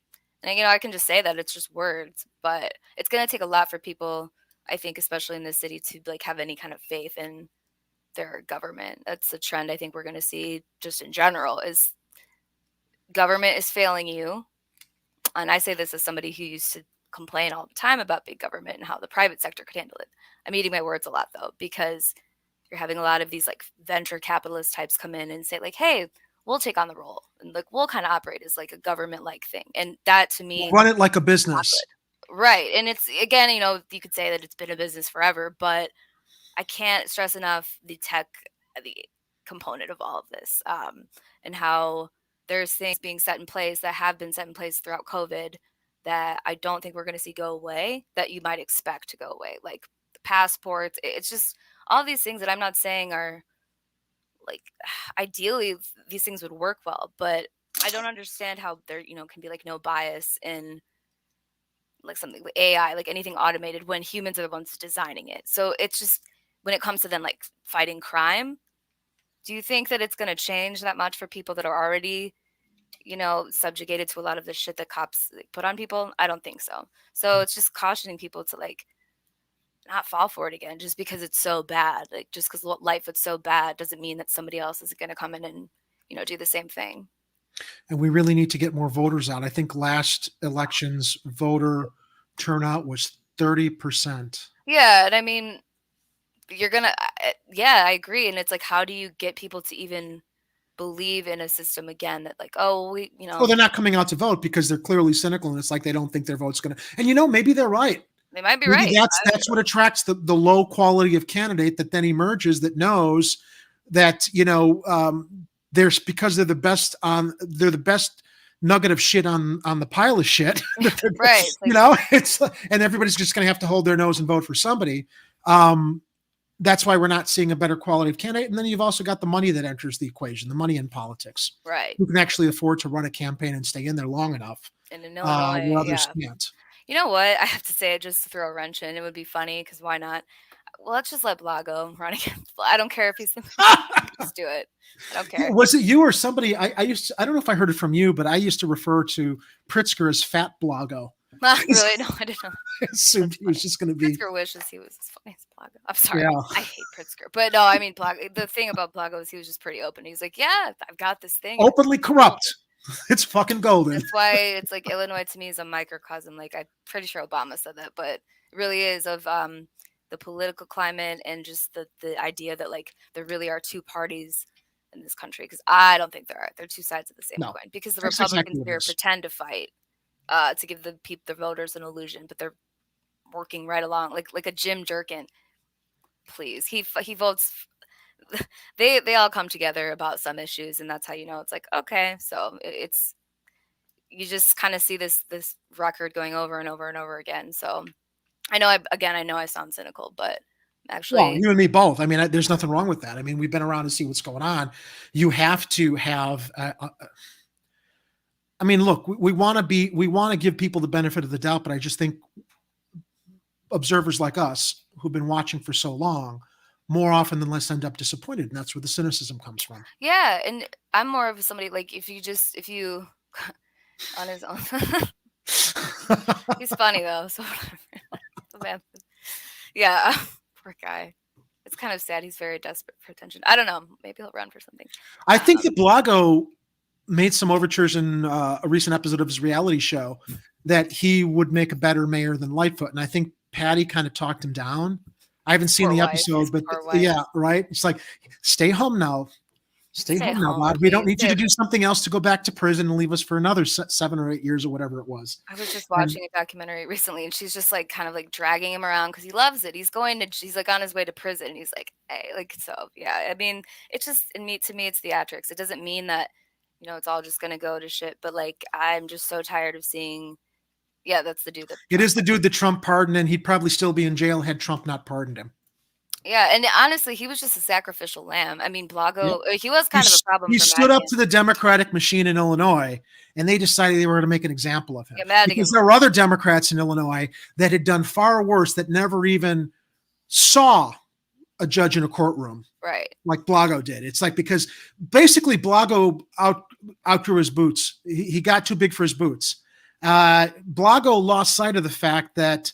I can just say that it's just words, but it's going to take a lot for people, I think, especially in this city, to like have any kind of faith in their government. That's a trend I think we're going to see just in general, is government is failing you. And I say this as somebody who used to complain all the time about big government and how the private sector could handle it. I'm eating my words a lot, though, because you're having a lot of these like venture capitalist types come in and say like, hey, we'll take on the role, and like we'll kind of operate as like a government like thing. And that to me, Run it like a business. right. And it's, again, you could say that it's been a business forever, but I can't stress enough the component of all of this, and how there's things being set in place that have been set in place throughout COVID that I don't think we're going to see go away, that you might expect to go away, like the passports. It's just all these things that I'm not saying are like ideally these things would work well, but I don't understand how there can be like no bias in like something like AI, like anything automated, when humans are the ones designing it. So it's just, when it comes to then like fighting crime, do you think that it's going to change that much for people that are already, subjugated to a lot of the shit that cops like, put on people? I don't think so. So it's just cautioning people to like not fall for it again, just because it's so bad. Like, just because life is so bad doesn't mean that somebody else is going to come in and, do the same thing. And we really need to get more voters out. I think last election's voter turnout was 30%. Yeah. And I mean, yeah, I agree. And it's like, how do you get people to even believe in a system again that like, oh, Well, they're not coming out to vote because they're clearly cynical, and it's like they don't think their vote's going to. And maybe they're right. They might be Maybe right. That's what attracts the low quality of candidate that then emerges, that knows that there's, because they're the best nugget of shit on the pile of shit. Right. It's and everybody's just going to have to hold their nose and vote for somebody. That's why we're not seeing a better quality of candidate. And then you've also got the money that enters the equation, the money in politics. Right. Who can actually afford to run a campaign and stay in there long enough. And in Illinois, where others can't. You know what? I have to say, just to throw a wrench in, it would be funny, because why not? Well, let's just let Blago run against. I don't care if he's just do it. I don't care. Was it you or somebody? I don't know if I heard it from you, but I used to refer to Pritzker as Fat Blago. Really? No, I didn't know. I assumed he was just going to be. Pritzker wishes he was as funny as Blago. I'm sorry. Yeah. I hate Pritzker. But no, I mean, Blago, the thing about Blago is he was just pretty open. He's like, yeah, I've got this thing. Openly corrupt. It's fucking golden. That's why it's like Illinois to me is a microcosm. Like, I'm pretty sure Obama said that, but it really is of the political climate, and just the idea that like there really are two parties in this country, because I don't think there are. They're two sides of the same coin, because the Republicans here pretend to fight to give the voters an illusion, but they're working right along like a Jim Durkin. Please, he votes. They all come together about some issues, and that's how it's like, okay, so it's, you just kind of see this record going over and over and over again. So I know I sound cynical, but actually, well, you and me both. I mean, there's nothing wrong with that. I mean, we've been around to see what's going on. You have to have. I mean, look, we want to give people the benefit of the doubt, but I just think observers like us who've been watching for so long, more often than less end up disappointed, and that's where the cynicism comes from. Yeah, and I'm more of somebody like, if you on his own. He's funny though, so yeah, poor guy. It's kind of sad. He's very desperate for attention. I don't know. Maybe he'll run for something. I think that Blago made some overtures in a recent episode of his reality show that he would make a better mayor than Lightfoot. And I think Patty kind of talked him down. I haven't seen the episode, but yeah, right. It's like, stay home now. Stay home now, Bob. We don't need you to do something else to go back to prison and leave us for another 7 or 8 years or whatever it was. I was just watching a documentary recently, and she's just like kind of like dragging him around because he loves it. He's like on his way to prison. And he's like, hey, like, so yeah. I mean, it's just, to me, it's theatrics. It doesn't mean that, it's all just gonna go to shit. But like, I'm just so tired of seeing. Yeah, that's the dude. It is the dude that Trump pardoned, and he'd probably still be in jail had Trump not pardoned him. Yeah, and honestly, he was just a sacrificial lamb. I mean, Blago, he was kind of a problem. He stood up to the Democratic machine in Illinois, and they decided they were going to make an example of him. Yeah, because there were other Democrats in Illinois that had done far worse, that never even saw a judge in a courtroom, right? Like Blago did. It's like, because basically Blago outgrew his boots. He got too big for his boots. Blago lost sight of the fact that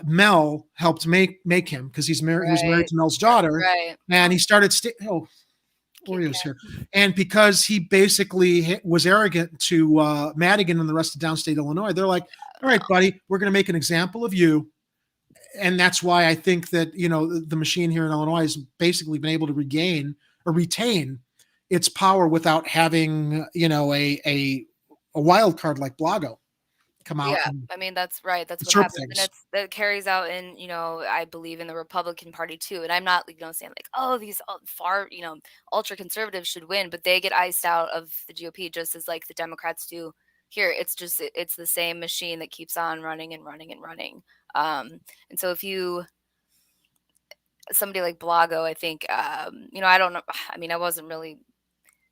Mel helped make him, because he was married to Mel's daughter, right? And he started Oreos here, and because he basically was arrogant to Madigan and the rest of downstate Illinois, they're like, all right, buddy, we're going to make an example of you. And that's why I think that the machine here in Illinois has basically been able to retain its power without having a wild card like Blago come out. Yeah, I mean, that's right. That's what happens. And that carries out in, I believe in the Republican Party too. And I'm not, saying like, oh, these far, ultra conservatives should win, but they get iced out of the GOP just as like the Democrats do here. It's just, it's the same machine that keeps on running and running and running. And so if somebody like Blago, I think, I don't know. I mean, I wasn't really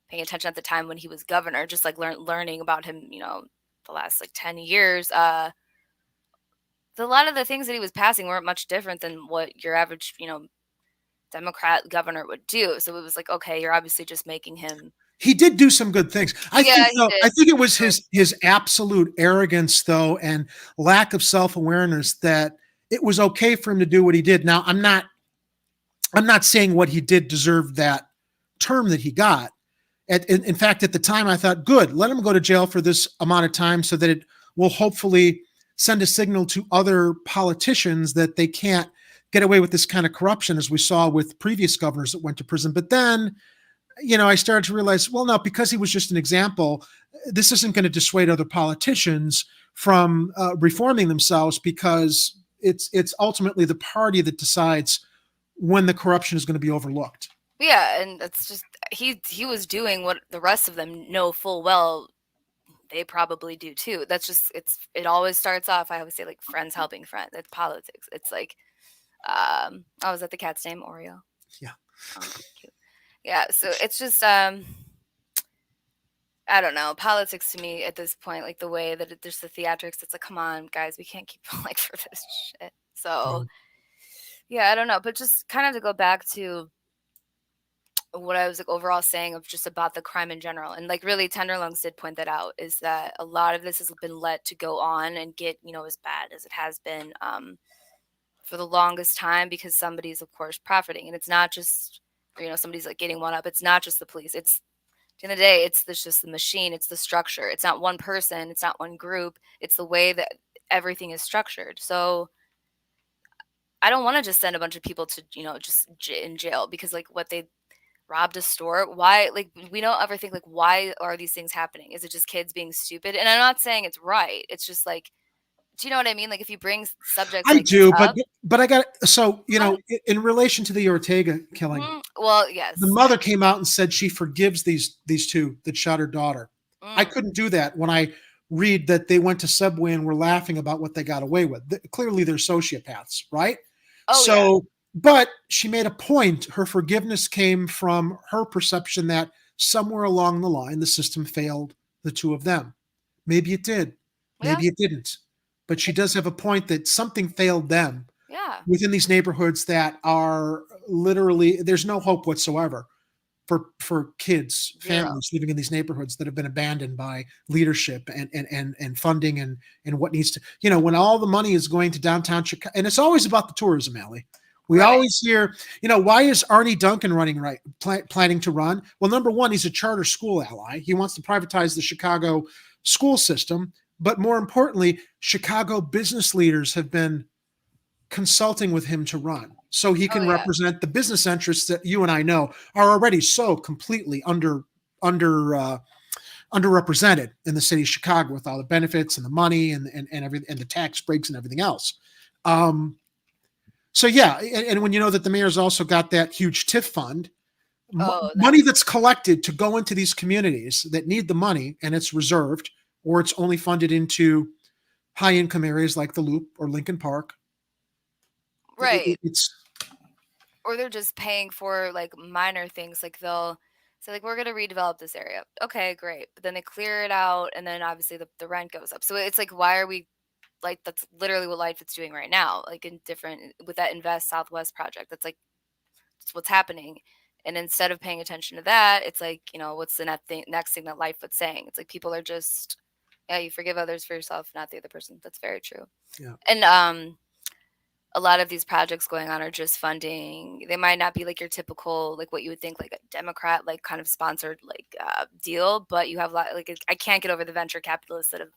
paying attention at the time when he was governor, just like learning about him, the last like 10 years, a lot of the things that he was passing weren't much different than what your average, Democrat governor would do. So it was like, okay, you're obviously just making him. He did do some good things. I think it was his absolute arrogance, though, and lack of self-awareness that it was okay for him to do what he did. Now, I'm not saying what he did deserved that term that he got. In fact, at the time, I thought, good, let him go to jail for this amount of time so that it will hopefully send a signal to other politicians that they can't get away with this kind of corruption, as we saw with previous governors that went to prison. But then, I started to realize, well, no, because he was just an example, this isn't going to dissuade other politicians from reforming themselves, because it's ultimately the party that decides when the corruption is going to be overlooked. Yeah, and it's just he was doing what the rest of them know full well they probably do too. That's just it always starts off, I always say, like friends helping friends. It's politics. It's like was that the cat's name? Oreo? Yeah. Oh, cute. Yeah, so it's just I don't know, politics to me at this point, like the way that there's the theatrics, it's like, come on, guys, we can't keep falling for this shit. So yeah, I don't know, but just kind of to go back to what I was like overall saying of just about the crime in general, and like really Tenderlungs did point that out, is that a lot of this has been let to go on and get as bad as it has been for the longest time, because somebody's of course profiting, and it's not just somebody's like getting one up. It's not just the police. It's at the end of the day, it's just the machine. It's the structure. It's not one person. It's not one group. It's the way that everything is structured. So I don't want to just send a bunch of people to just in jail because like what they robbed a store. Why? Like, we don't ever think like, why are these things happening? Is it just kids being stupid? And I'm not saying it's right. It's just like, do you know what I mean? Like, if you bring subjects, I do, but I got so in relation to the Ortega killing. Well, yes, the mother came out and said she forgives these two that shot her daughter. I couldn't do that when I read that they went to Subway and were laughing about what they got away with. Clearly, they're sociopaths, right? Oh, so. Yeah. But she made a point. Her forgiveness came from her perception that somewhere along the line, the system failed the two of them. Maybe it did. Maybe it didn't. But she does have a point that something failed them within these neighborhoods that are literally, there's no hope whatsoever for kids, families living in these neighborhoods that have been abandoned by leadership and funding and what needs to, when all the money is going to downtown Chicago, and it's always about the tourism, Aly. We Right. always hear, why is Arne Duncan planning to run? Well, number one, he's a charter school ally. He wants to privatize the Chicago school system. But more importantly, Chicago business leaders have been consulting with him to run so he Oh can yeah. represent the business interests that you and I know are already so completely underrepresented in the city of Chicago with all the benefits and the money and everything and the tax breaks and everything else. So yeah, and when you know that the mayor's also got that huge TIF fund, Oh, money that's collected to go into these communities that need the money, and it's reserved or it's only funded into high income areas like the Loop or Lincoln Park. right. It's Or they're just paying for like minor things. Like they'll say like we're gonna redevelop this area. Okay, great. But then they clear it out, and then obviously the rent goes up. So it's like why are we like that's literally what Lightfoot's doing right now. Like in different with that Invest Southwest project. That's like it's what's happening. And instead of paying attention to that, it's like, what's the next thing that Lightfoot's saying? It's like people are just, yeah, you forgive others for yourself, not the other person. That's very true. Yeah. And a lot of these projects going on are just funding. They might not be like your typical, like what you would think, like a Democrat, like kind of sponsored, like deal. But you have a lot, like I can't get over the venture capitalists that have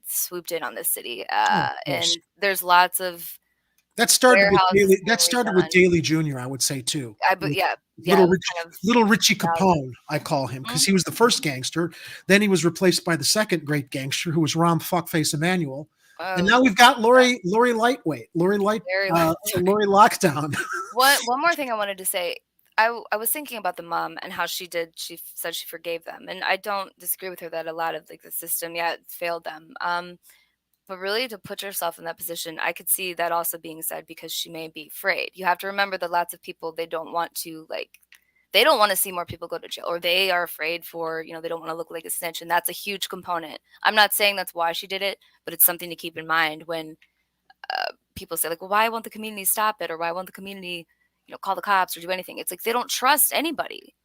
swooped in on this city. And there's lots of that started with warehouses Daly. being That started with redone. Daly Jr. I would say too. But yeah, Little it was Rich, kind of little Richie yeah. Capone, I call him, because he was the first gangster. Then he was replaced by the second great gangster, who was Rom Fuckface Emanuel. And now we've got Lori Lightweight, Lori Lockdown. One more thing I wanted to say. I was thinking about the mom and how she said she forgave them. And I don't disagree with her that a lot of like the system, yeah, it failed them. But really to put yourself in that position, I could see that also being said because she may be afraid. You have to remember that lots of people, they don't want to see more people go to jail, or they are afraid for, they don't want to look like a snitch. And that's a huge component. I'm not saying that's why she did it, but it's something to keep in mind when people say like, well, why won't the community stop it? Or why won't the community, call the cops or do anything? It's like, they don't trust anybody.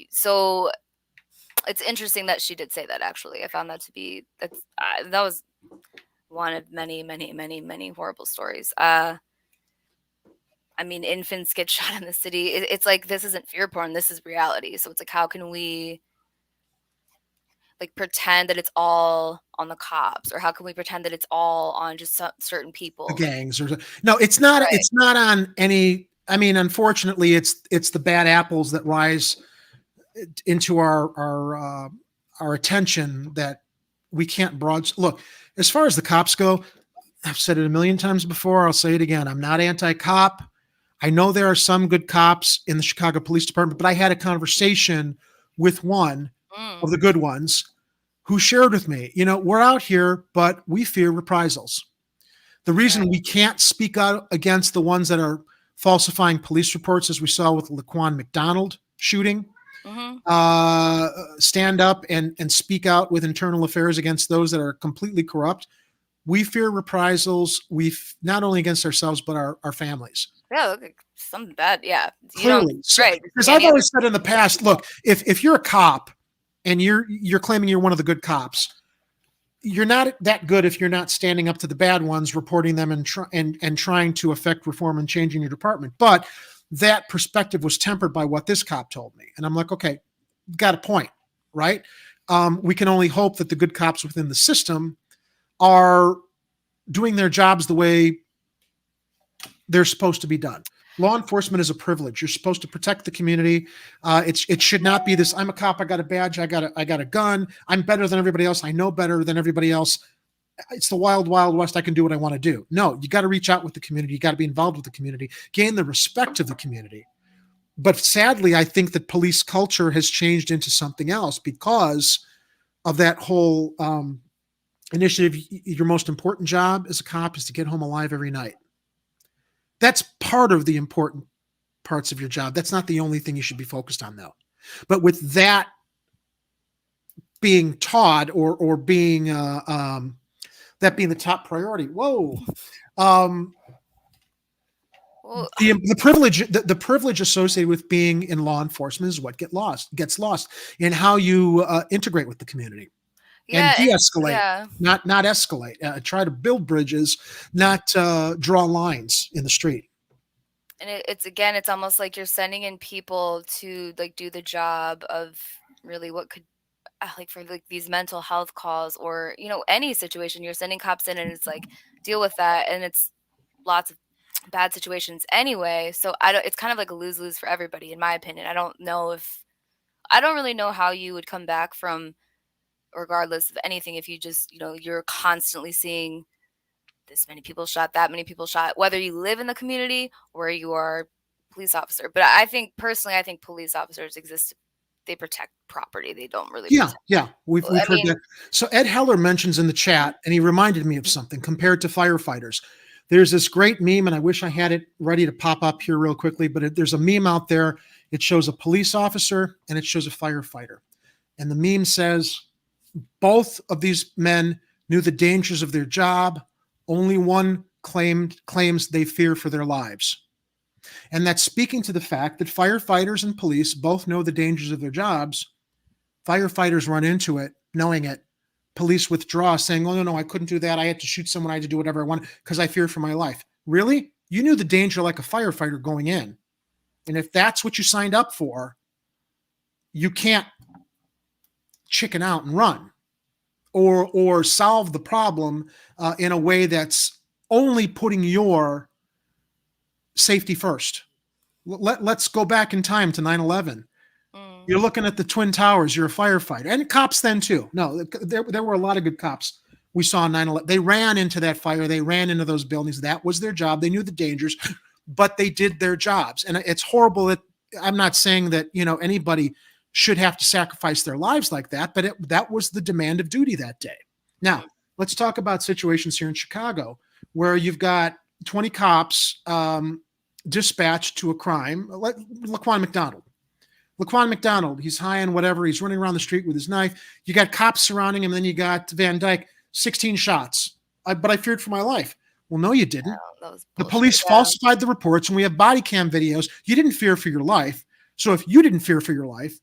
So it's interesting that she did say that. Actually, I found that to be, that was one of many, many, many, many horrible stories. I mean, infants get shot in the city. It's like, this isn't fear porn. This is reality. So it's like, how can we like pretend that it's all on the cops, or how can we pretend that it's all on just certain people? The gangs, no, it's not. Right. It's not on any. I mean, unfortunately, it's the bad apples that rise into our attention that we can't look. As far as the cops go, I've said it a million times before. I'll say it again. I'm not anti-cop. I know there are some good cops in the Chicago Police Department, but I had a conversation with one of the good ones who shared with me, we're out here, but we fear reprisals. The reason we can't speak out against the ones that are falsifying police reports, as we saw with Laquan McDonald shooting, stand up and speak out with internal affairs against those that are completely corrupt. We fear reprisals. Not only against ourselves, but our families. Yeah, some bad. Yeah, clearly, right? Because I've always said in the past, look, if you're a cop and you're claiming you're one of the good cops, you're not that good if you're not standing up to the bad ones, reporting them and trying to affect reform and changing your department. But that perspective was tempered by what this cop told me, and I'm like, okay, got a point, right? We can only hope that the good cops within the system are doing their jobs the way they're supposed to be done. Law enforcement is a privilege. You're supposed to protect the community. It should not be this, I'm a cop, I got a badge, I got a gun, I'm better than everybody else, I know better than everybody else. It's the wild, wild west, I can do what I want to do. No, you got to reach out with the community. You got to be involved with the community, gain the respect of the community. But sadly, I think that police culture has changed into something else because of that whole initiative. Your most important job as a cop is to get home alive every night. That's part of the important parts of your job. That's not the only thing you should be focused on, though. But with that being taught or being that being the top priority, the privilege associated with being in law enforcement is what gets lost in how you integrate with the community. And de-escalate, not escalate. Try to build bridges, not draw lines in the street. And it's almost like you're sending in people to like do the job of really what could like for like these mental health calls or any situation. You're sending cops in and it's like deal with that, and it's lots of bad situations anyway. So I don't. It's kind of like a lose-lose for everybody, in my opinion. I don't really know how you would come back from, regardless of anything, if you just you're constantly seeing this many people shot, that many people shot, whether you live in the community or you are a police officer. But I think personally, I think police officers exist. They protect property. They don't really Yeah, protect. yeah, we've I heard mean, that. So Ed Heller mentions in the chat, and he reminded me of something compared to firefighters. There's this great meme, and I wish I had it ready to pop up here real quickly, but there's a meme out there. It shows a police officer and it shows a firefighter. And the meme says, both of these men knew the dangers of their job. Only one claims they fear for their lives. And that's speaking to the fact that firefighters and police both know the dangers of their jobs. Firefighters run into it, knowing it. Police withdraw, saying, "Oh, no, I couldn't do that. I had to shoot someone. I had to do whatever I want because I fear for my life." Really? You knew the danger like a firefighter going in. And if that's what you signed up for, you can't chicken out and run or solve the problem in a way that's only putting your safety first. Let's go back in time to 9/11. You're looking at the Twin Towers. You're a firefighter. And cops then, too. No, there were a lot of good cops we saw on 9/11. They ran into that fire. They ran into those buildings. That was their job. They knew the dangers, but they did their jobs. And it's horrible that I'm not saying that, anybody should have to sacrifice their lives like that, but that was the demand of duty that day. Now, let's talk about situations here in Chicago where you've got 20 cops dispatched to a crime. Laquan McDonald. Laquan McDonald, he's high on whatever. He's running around the street with his knife. You got cops surrounding him. Then you got Van Dyke, 16 shots. But I feared for my life. Well, no, you didn't. The police falsified the reports, and we have body cam videos. You didn't fear for your life. So if you didn't fear for your life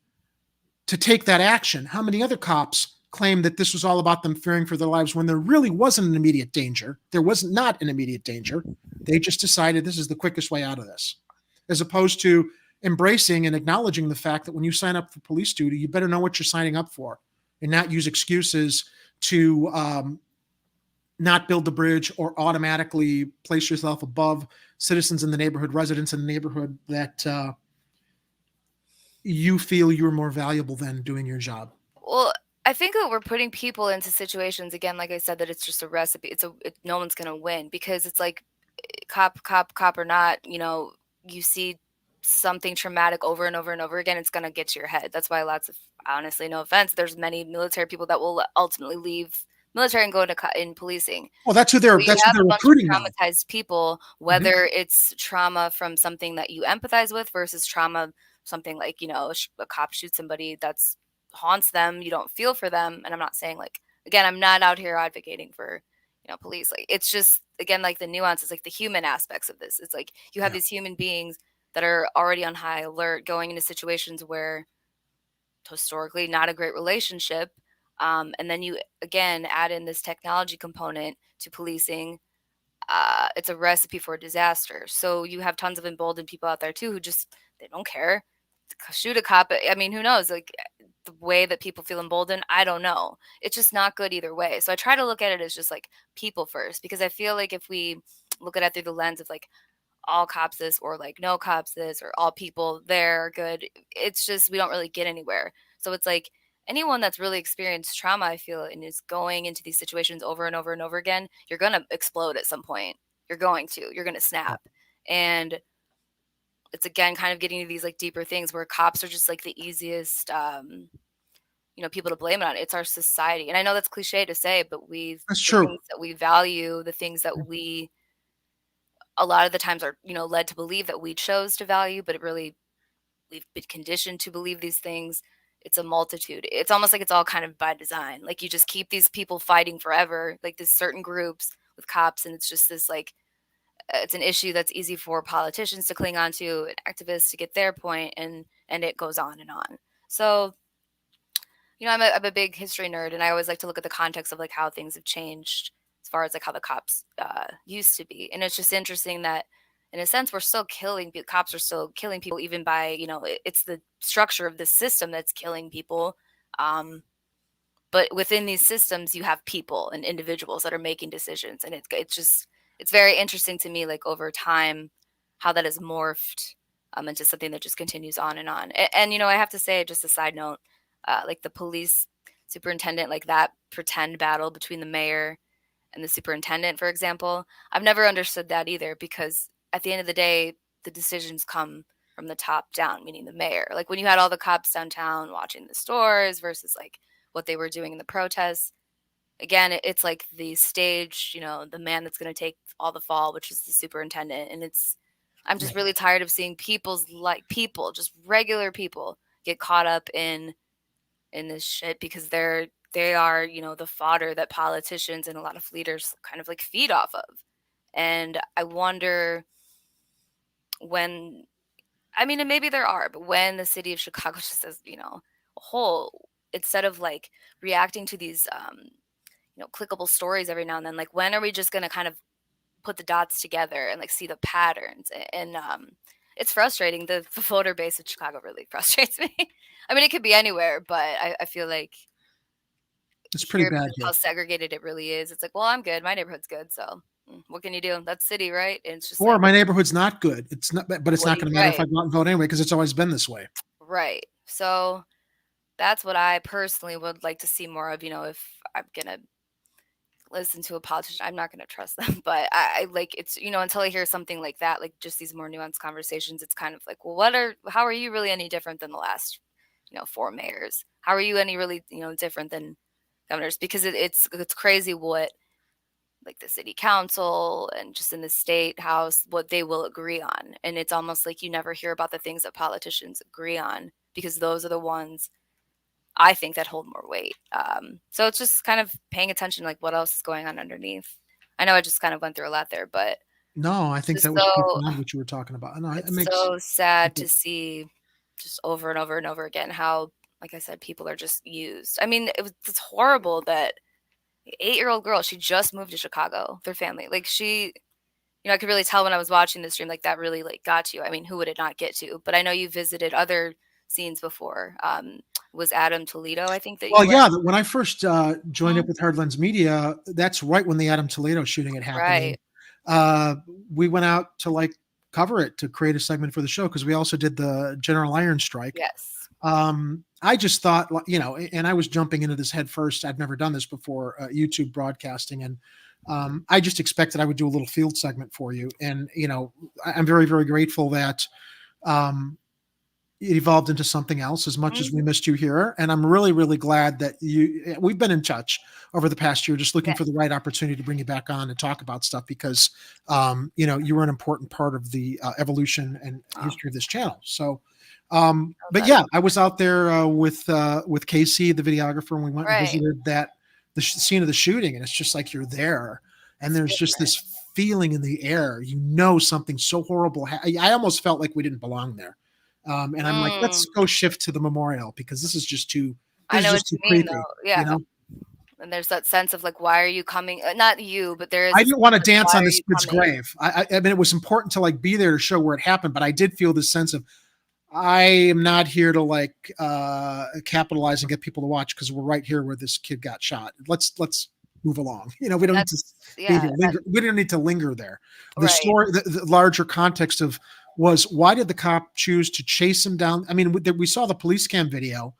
to take that action, how many other cops claim that this was all about them fearing for their lives when there really wasn't an immediate danger? There was not an immediate danger. They just decided this is the quickest way out of this, as opposed to embracing and acknowledging the fact that when you sign up for police duty, you better know what you're signing up for and not use excuses to not build the bridge or automatically place yourself above citizens in the neighborhood, residents in the neighborhood that you feel you're more valuable than doing your job. Well, I think that we're putting people into situations, again, like I said, that it's just a recipe. No one's going to win, because it's like cop or not, you see something traumatic over and over and over again, it's going to get to your head. That's why honestly, no offense, there's many military people that will ultimately leave military and go into in policing. Well, that's who they're recruiting now. Traumatized people, whether it's trauma from something that you empathize with versus trauma, something like, a cop shoots somebody that's haunts them, you don't feel for them. And I'm not saying, like, again, I'm not out here advocating for police. Like, it's just, again, like the nuances, like the human aspects of this. It's like you have these human beings that are already on high alert going into situations where historically not a great relationship, and then you again add in this technology component to policing. It's a recipe for disaster. So you have tons of emboldened people out there too who just, they don't care, shoot a cop. I mean, who knows, like the way that people feel emboldened, I don't know. It's just not good either way. So I try to look at it as just like people first, because I feel like if we look at it through the lens of like all cops this, or like no cops this, or all people there are good, it's just, we don't really get anywhere. So it's like anyone that's really experienced trauma, I feel, and is going into these situations over and over and over again, you're going to explode at some point. You're going to snap. And it's, again, kind of getting to these like deeper things where cops are just like the easiest, people to blame it on. It's our society. And I know that's cliche to say, but that's true. Things that we value, the things that we a lot of the times are, led to believe that we chose to value, but we've been conditioned to believe these things. It's a multitude. It's almost like it's all kind of by design. Like you just keep these people fighting forever, like these certain groups with cops. And it's just this, like, it's an issue that's easy for politicians to cling on to, and activists to get their point, and it goes on and on. So, I'm a big history nerd, and I always like to look at the context of like how things have changed as far as like how the cops used to be. And it's just interesting that in a sense, we're still killing cops are still killing people, even by, you know, it's the structure of the system that's killing people. But within these systems, you have people and individuals that are making decisions, and it's very interesting to me, like over time, how that has morphed into something that just continues on and on. And you know, I have to say, just a side note, like the police superintendent, like that pretend battle between the mayor and the superintendent, for example, I've never understood that either, because at the end of the day, the decisions come from the top down, meaning the mayor. Like when you had all the cops downtown watching the stores versus like what they were doing in the protests. Again, it's like the stage, you know, the man that's going to take all the fall, which is the superintendent. And I'm just really tired of seeing people, just regular people, get caught up in this shit, because they are, you know, the fodder that politicians and a lot of leaders kind of like feed off of. And I wonder when, I mean, and maybe there are, but when the city of Chicago just says, you know, a whole, instead of like reacting to these, you know, clickable stories every now and then, like when are we just going to kind of put the dots together and like see the patterns? And it's frustrating. The voter base of Chicago really frustrates me. I mean, it could be anywhere, but I feel like it's pretty bad how segregated it really is. It's like, well, I'm good. My neighborhood's good. So what can you do? That's city, right? And it's just or like, my neighborhood's not good. It's not, but it's not going to matter if I go out and vote anyway, because it's always been this way. Right. So that's what I personally would like to see more of. You know, if I'm going to listen to a politician, I'm not going to trust them, but I like, it's, you know, until I hear something like that, like just these more nuanced conversations, it's kind of like, well, how are you really any different than the last, you know, 4 mayors? How are you any really, you know, different than governors? Because it's crazy what like the city council and just in the state house, what they will agree on. And it's almost like you never hear about the things that politicians agree on, because those are the ones I think that hold more weight. So it's just kind of paying attention, like what else is going on underneath. I know I just kind of went through a lot there, but no, I think that was what you were talking about. No, it's so sad to see just over and over and over again how, like I said, people are just used. I mean, it's horrible that 8-year-old girl, she just moved to Chicago, their family. Like she, you know, I could really tell when I was watching the stream, like that really like got to you. I mean, who would it not get to? But I know you visited other scenes before. Was Adam Toledo, I think that you yeah, when I first joined up with Hardlands Media, that's right when the Adam Toledo shooting had happened. Right. We went out to like cover it, to create a segment for the show, because we also did the General Iron strike. Yes. I just thought, you know, and I was jumping into this head first. I'd never done this before, YouTube broadcasting. And I just expected I would do a little field segment for you. And, you know, I'm very, very grateful that it evolved into something else, as much as we missed you here. And I'm really, really glad that we've been in touch over the past year, just looking for the right opportunity to bring you back on and talk about stuff, because, you know, you were an important part of the evolution and history of this channel. So, but yeah, I was out there with Casey, the videographer, and we went and visited the scene of the shooting, and it's just like you're there, and there's just this feeling in the air. You know, something so horrible. I almost felt like we didn't belong there, and I'm like, let's go shift to the memorial, because this is just too. I know what you mean, creepy, though. Yeah. You know? And there's that sense of like, why are you coming? Not you, but there is. I didn't want to dance on this kid's grave. I mean, it was important to like be there to show where it happened, but I did feel this sense of, I am not here to like capitalize and get people to watch, because we're right here where this kid got shot. Let's move along. You know, we don't need to be here. We don't need to linger there. The story, the larger context of was, why did the cop choose to chase him down? I mean, we saw the police cam video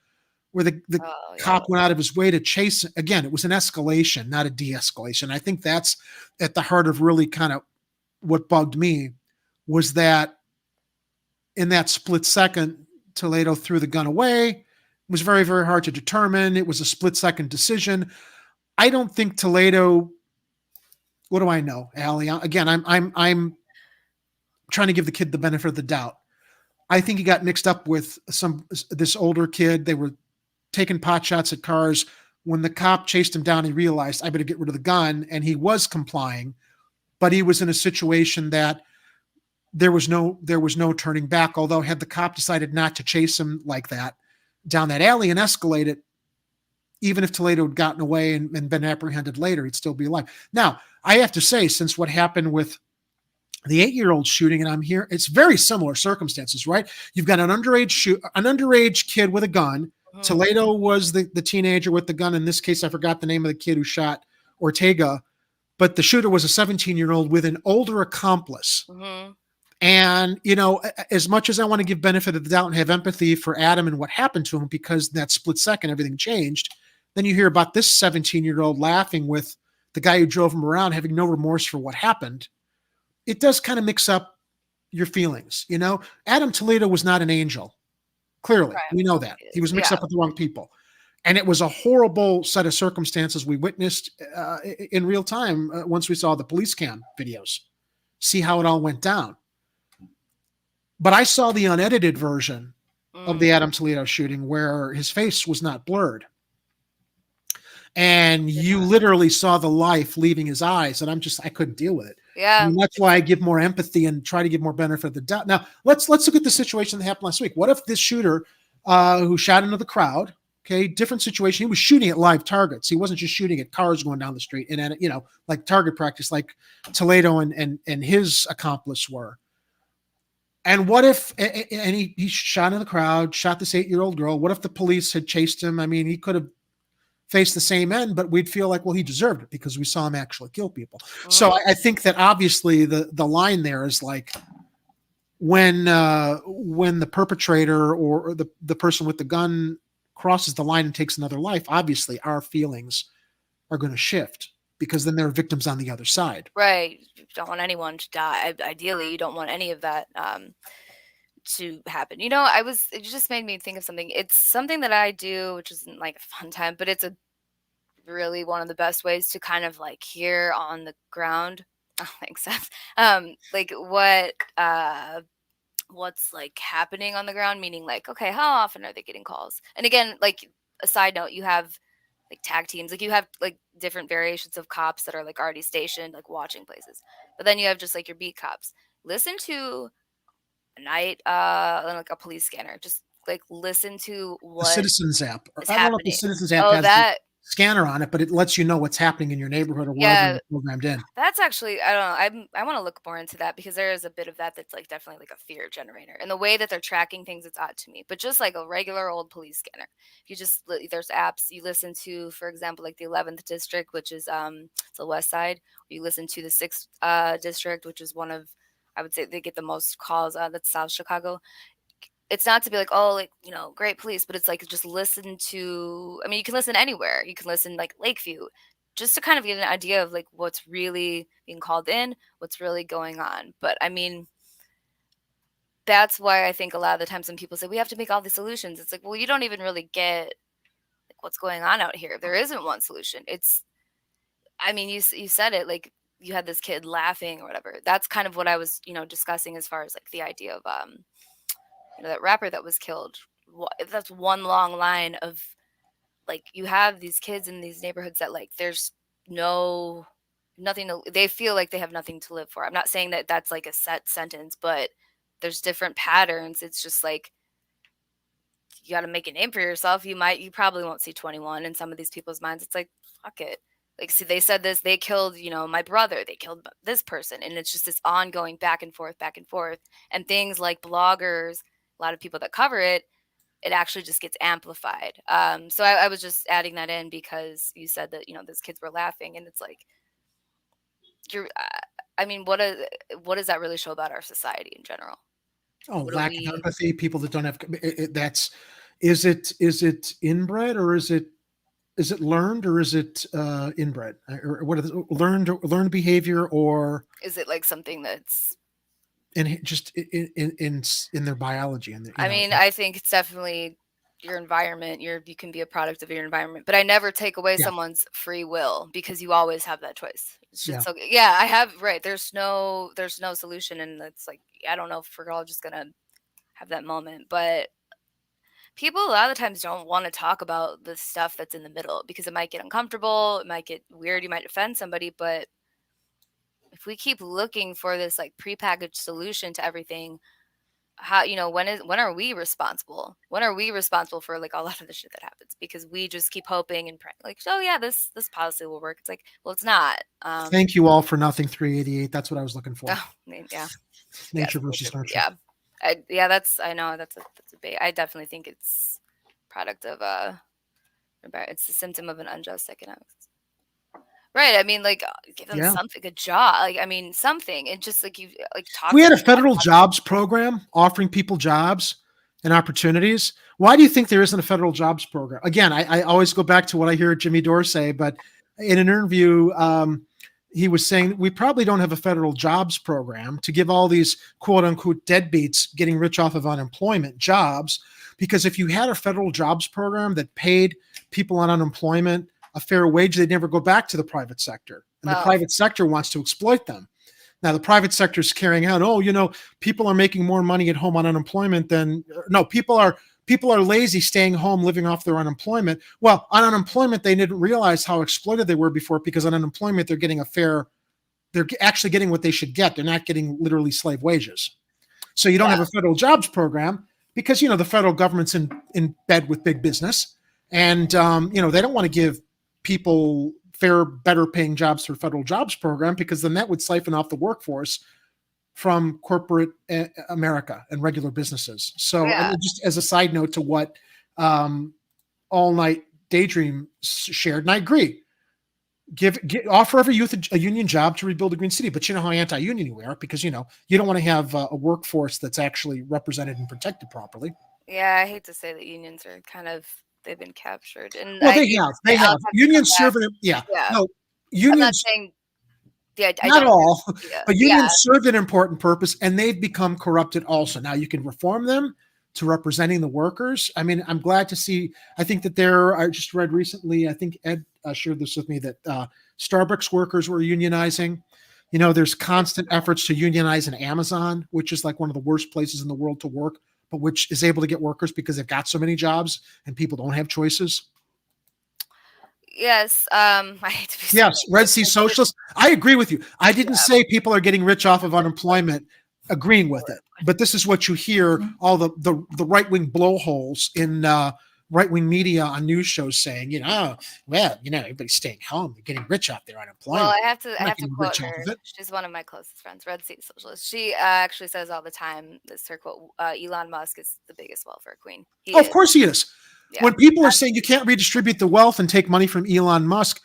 where the cop went out of his way to chase. Again, it was an escalation, not a de-escalation. I think that's at the heart of really kind of what bugged me, was that in that split second, Toledo threw the gun away. It was very, very hard to determine. It was a split second decision. I don't think Toledo. What do I know, Aly? Again, I'm trying to give the kid the benefit of the doubt. I think he got mixed up with this older kid. They were taking pot shots at cars. When the cop chased him down, he realized, I better get rid of the gun, and he was complying, but he was in a situation that there was no turning back. Although had the cop decided not to chase him like that down that alley and escalate it, even if Toledo had gotten away and been apprehended later, he'd still be alive. Now, I have to say, since what happened with the 8-year-old shooting, and I'm here. It's very similar circumstances, right? You've got an underage kid with a gun. Toledo was the teenager with the gun. In this case, I forgot the name of the kid who shot Ortega, but the shooter was a 17-year-old with an older accomplice. And, as much as I want to give benefit of the doubt and have empathy for Adam and what happened to him, because in that split second, everything changed. Then you hear about this 17-year-old laughing with the guy who drove him around, having no remorse for what happened. It does kind of mix up your feelings. Adam Toledo was not an angel. Clearly, we know that. He was mixed up with the wrong people. And it was a horrible set of circumstances we witnessed in real time once we saw the police cam videos, see how it all went down. But I saw the unedited version of the Adam Toledo shooting where his face was not blurred. And you literally saw the life leaving his eyes. And I couldn't deal with it. Yeah. And that's why I give more empathy and try to give more benefit of the doubt. Now, let's look at the situation that happened last week. What if this shooter who shot into the crowd, okay, different situation. He was shooting at live targets. He wasn't just shooting at cars going down the street and, like target practice, like Toledo and his accomplice were. And what if, and he shot in the crowd, shot this 8-year-old girl. What if the police had chased him? I mean, he could have faced the same end, but we'd feel like, well, he deserved it because we saw him actually kill people. So I think that obviously the line there is like when the perpetrator or the person with the gun crosses the line and takes another life, obviously our feelings are going to shift because then there are victims on the other side. Right. You don't want anyone to die. Ideally, you don't want any of that to happen. It just made me think of something. It's something that I do, which isn't like a fun time, but it's really one of the best ways to kind of like hear on the ground. Oh, thanks, Seth. Like what's like happening on the ground, meaning like, okay, how often are they getting calls? And again, like a side note, you have like tag teams, like you have like different variations of cops that are like already stationed, like watching places. But then you have just like your beat cops. Listen to a night, like a police scanner. Just like listen to what the Citizens app. is I don't know if happening. the Citizens app has the scanner on it, but it lets you know what's happening in your neighborhood or wherever you're programmed in. That's actually, I don't know. I want to look more into that because there is a bit of that's like definitely like a fear generator. And the way that they're tracking things, it's odd to me. But just like a regular old police scanner, there's apps you listen to, for example, like the 11th district, which is it's the west side. You listen to the 6th district, which is one of, I would say they get the most calls. That's South Chicago. It's not to be like, oh, like, great police, but it's like just listen to, I mean, you can listen anywhere. You can listen like Lakeview, just to kind of get an idea of like what's really being called in, what's really going on. But I mean, that's why I think a lot of the times when people say we have to make all these solutions, it's like, well, you don't even really get like what's going on out here. There isn't one solution. I mean, you said it, like you had this kid laughing or whatever. That's kind of what I was, discussing as far as like the idea of, that rapper that was killed. That's one long line of like, you have these kids in these neighborhoods that like, there's nothing they feel like they have nothing to live for. I'm not saying that that's like a set sentence, but there's different patterns. It's just like, you got to make a name for yourself. You probably won't see 21 in some of these people's minds. It's like, fuck it. Like, see, they said this, they killed, my brother, they killed this person. And it's just this ongoing back and forth. And things like bloggers, a lot of people that cover it, it actually just gets amplified. So I was just adding that in because you said that, those kids were laughing, and it's like, I mean, what does that really show about our society in general? Oh, lack of empathy, people that don't have, is it inbred or is it learned or is it inbred, or what is it, learned behavior, or is it like something that's just in their biology? And I mean, I think it's definitely your environment. You can be a product of your environment, but I never take away someone's free will because you always have that choice. It's just I have, right. There's no solution. And it's like, I don't know if we're all just going to have that moment, but people a lot of the times don't want to talk about the stuff that's in the middle because it might get uncomfortable. It might get weird. You might offend somebody, but if we keep looking for this like prepackaged solution to everything, how, when are we responsible? When are we responsible for like a lot of the shit that happens? Because we just keep hoping and praying, like, oh yeah, this policy will work. It's like, well, it's not. Thank you all for nothing. 388. That's what I was looking for. Oh, yeah. Nature versus nurture. Yeah. I know that's a big. I definitely think it's product of it's a symptom of an unjust economics. Right. I mean, like, give them something, a job. Like, I mean, something. And just like you like talk. We had a federal jobs program offering people jobs and opportunities. Why do you think there isn't a federal jobs program? Again, I always go back to what I hear Jimmy Dore say, but in an interview, he was saying we probably don't have a federal jobs program to give all these quote unquote deadbeats getting rich off of unemployment jobs. Because if you had a federal jobs program that paid people on unemployment a fair wage, they'd never go back to the private sector. And the private sector wants to exploit them. Now, the private sector is carrying out, people are making more money at home on unemployment than, people are lazy staying home, living off their unemployment. Well, on unemployment, they didn't realize how exploited they were before, because on unemployment, they're actually getting what they should get. They're not getting literally slave wages. So you don't have a federal jobs program because, the federal government's in bed with big business. And, they don't want to give people fair, better paying jobs through federal jobs program, because then that would siphon off the workforce from corporate America and regular businesses. So just as a side note to what All Night Daydream shared, and I agree, offer every youth a union job to rebuild a green city. But you know how anti-union we are, because you don't want to have a workforce that's actually represented and protected properly. Yeah, I hate to say that unions are kind of, they've been captured. And they have. Unions serve an unions. I'm not saying not all, but unions serve an important purpose, and they've become corrupted also. Now you can reform them to representing the workers. I mean, I'm glad to see. I think that I just read recently, I think Ed shared this with me, that Starbucks workers were unionizing. There's constant efforts to unionize in Amazon, which is like one of the worst places in the world to work, but which is able to get workers because they've got so many jobs and people don't have choices. Yes. I hate to be Red Sea Socialists. I agree with you. I didn't say people are getting rich off of unemployment, agreeing with it, but this is what you hear all the right-wing blowholes in right-wing media on news shows saying, everybody's staying home. They're getting rich off their unemployment. Well, I have to quote her. She's one of my closest friends, Red Sea Socialist. She actually says all the time, this her quote, Elon Musk is the biggest welfare queen. Of course he is. Yeah. When people are saying you can't redistribute the wealth and take money from Elon Musk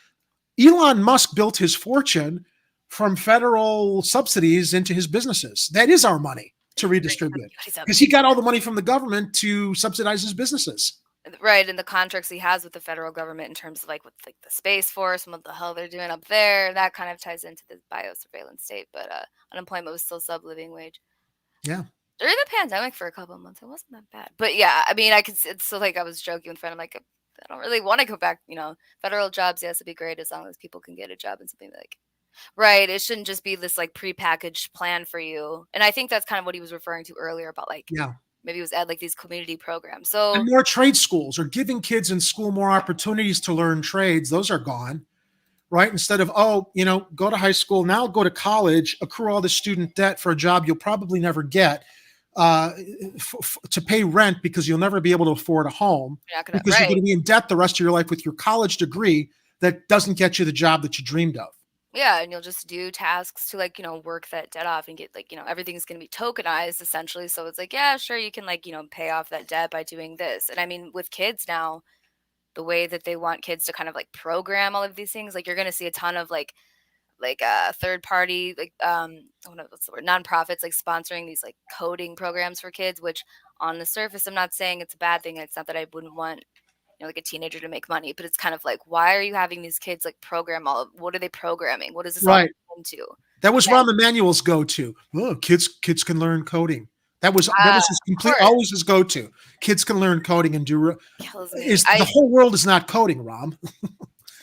built his fortune from federal subsidies into his businesses. That is our money to redistribute, because he got all the money from the government to subsidize his businesses. Right, and the contracts he has with the federal government in terms of with the Space Force and what the hell they're doing up there, that kind of ties into the biosurveillance state. But unemployment was still sub-living wage. Yeah. During the pandemic for a couple of months, it wasn't that bad. But yeah, I mean, it's so I was joking with a friend. I'm like, I don't really want to go back. Federal jobs, yes, it'd be great as long as people can get a job and something right. It shouldn't just be this prepackaged plan for you. And I think that's kind of what he was referring to earlier about maybe it was add these community programs. So and more trade schools, or giving kids in school more opportunities to learn trades. Those are gone. Right? Instead of, go to high school, now go to college, accrue all the student debt for a job you'll probably never get, to pay rent because you'll never be able to afford a home, because you're going to be in debt the rest of your life with your college degree that doesn't get you the job that you dreamed of. Yeah, and you'll just do tasks to work that debt off and get everything's going to be tokenized essentially. So it's yeah, sure, you can pay off that debt by doing this. And I mean, with kids now, the way that they want kids to kind of program all of these things, you're going to see a ton of third party what's the word, nonprofits sponsoring these coding programs for kids, which on the surface I'm not saying it's a bad thing. It's not that I wouldn't want a teenager to make money, but it's kind of why are you having these kids program what are they programming? What is this all into? That was Rahm Emanuel's go-to. Oh, kids can learn coding. That was his complete, always his go-to. Kids can learn coding and do. The whole world is not coding, Rahm.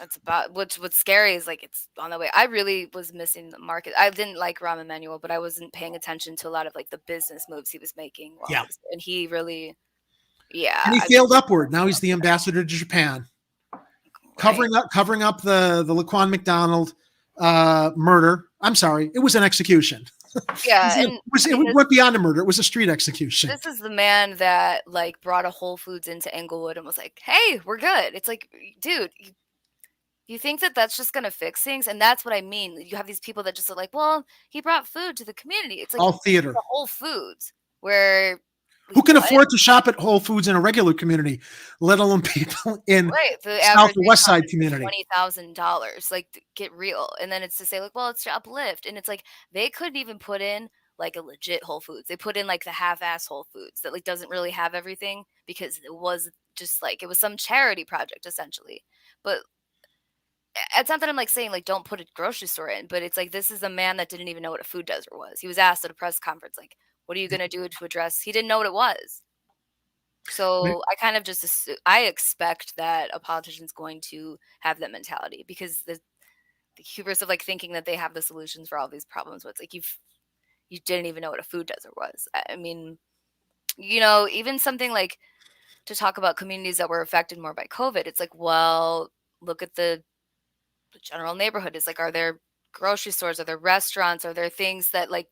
That's about what's scary is it's on the way. I really was missing the market. I didn't like Rahm Emanuel, but I wasn't paying attention to a lot of the business moves he was making. And he really, And he failed upward. Now he's the ambassador to Japan, covering up the Laquan McDonald murder. I'm sorry, it was an execution. Yeah, and I mean, It went beyond a murder. It was a street execution. this is the man that, like, brought a Whole Foods into Englewood and was like, "Hey, we're good." It's like, dude, you think that that's just gonna fix things? And that's what I mean. You have these people that just are like, "Well, he brought food to the community." It's like All theater. the Whole Foods where Who can what? afford to shop at Whole Foods in a regular community, let alone people in Right, the South average or West income Side is community? $20,000. Like, get real. And then it's to say, like, well, it's to uplift. And it's like they couldn't even put in like a legit Whole Foods. They put in like the half-ass Whole Foods that like doesn't really have everything because it was just like it was some charity project essentially. But it's not that I'm like saying like don't put a grocery store in, but it's like this is a man that didn't even know what a food desert was. He was asked at a press conference, like, what are you gonna do to address? He didn't know what it was. So I kind of just I expect that a politician's going to have that mentality because the hubris of like thinking that they have the solutions for all these problems. What's like you didn't even know what a food desert was. I mean, even something like to talk about communities that were affected more by COVID. It's like, well, look at the general neighborhood. It's like, are there grocery stores? Are there restaurants? Are there things that like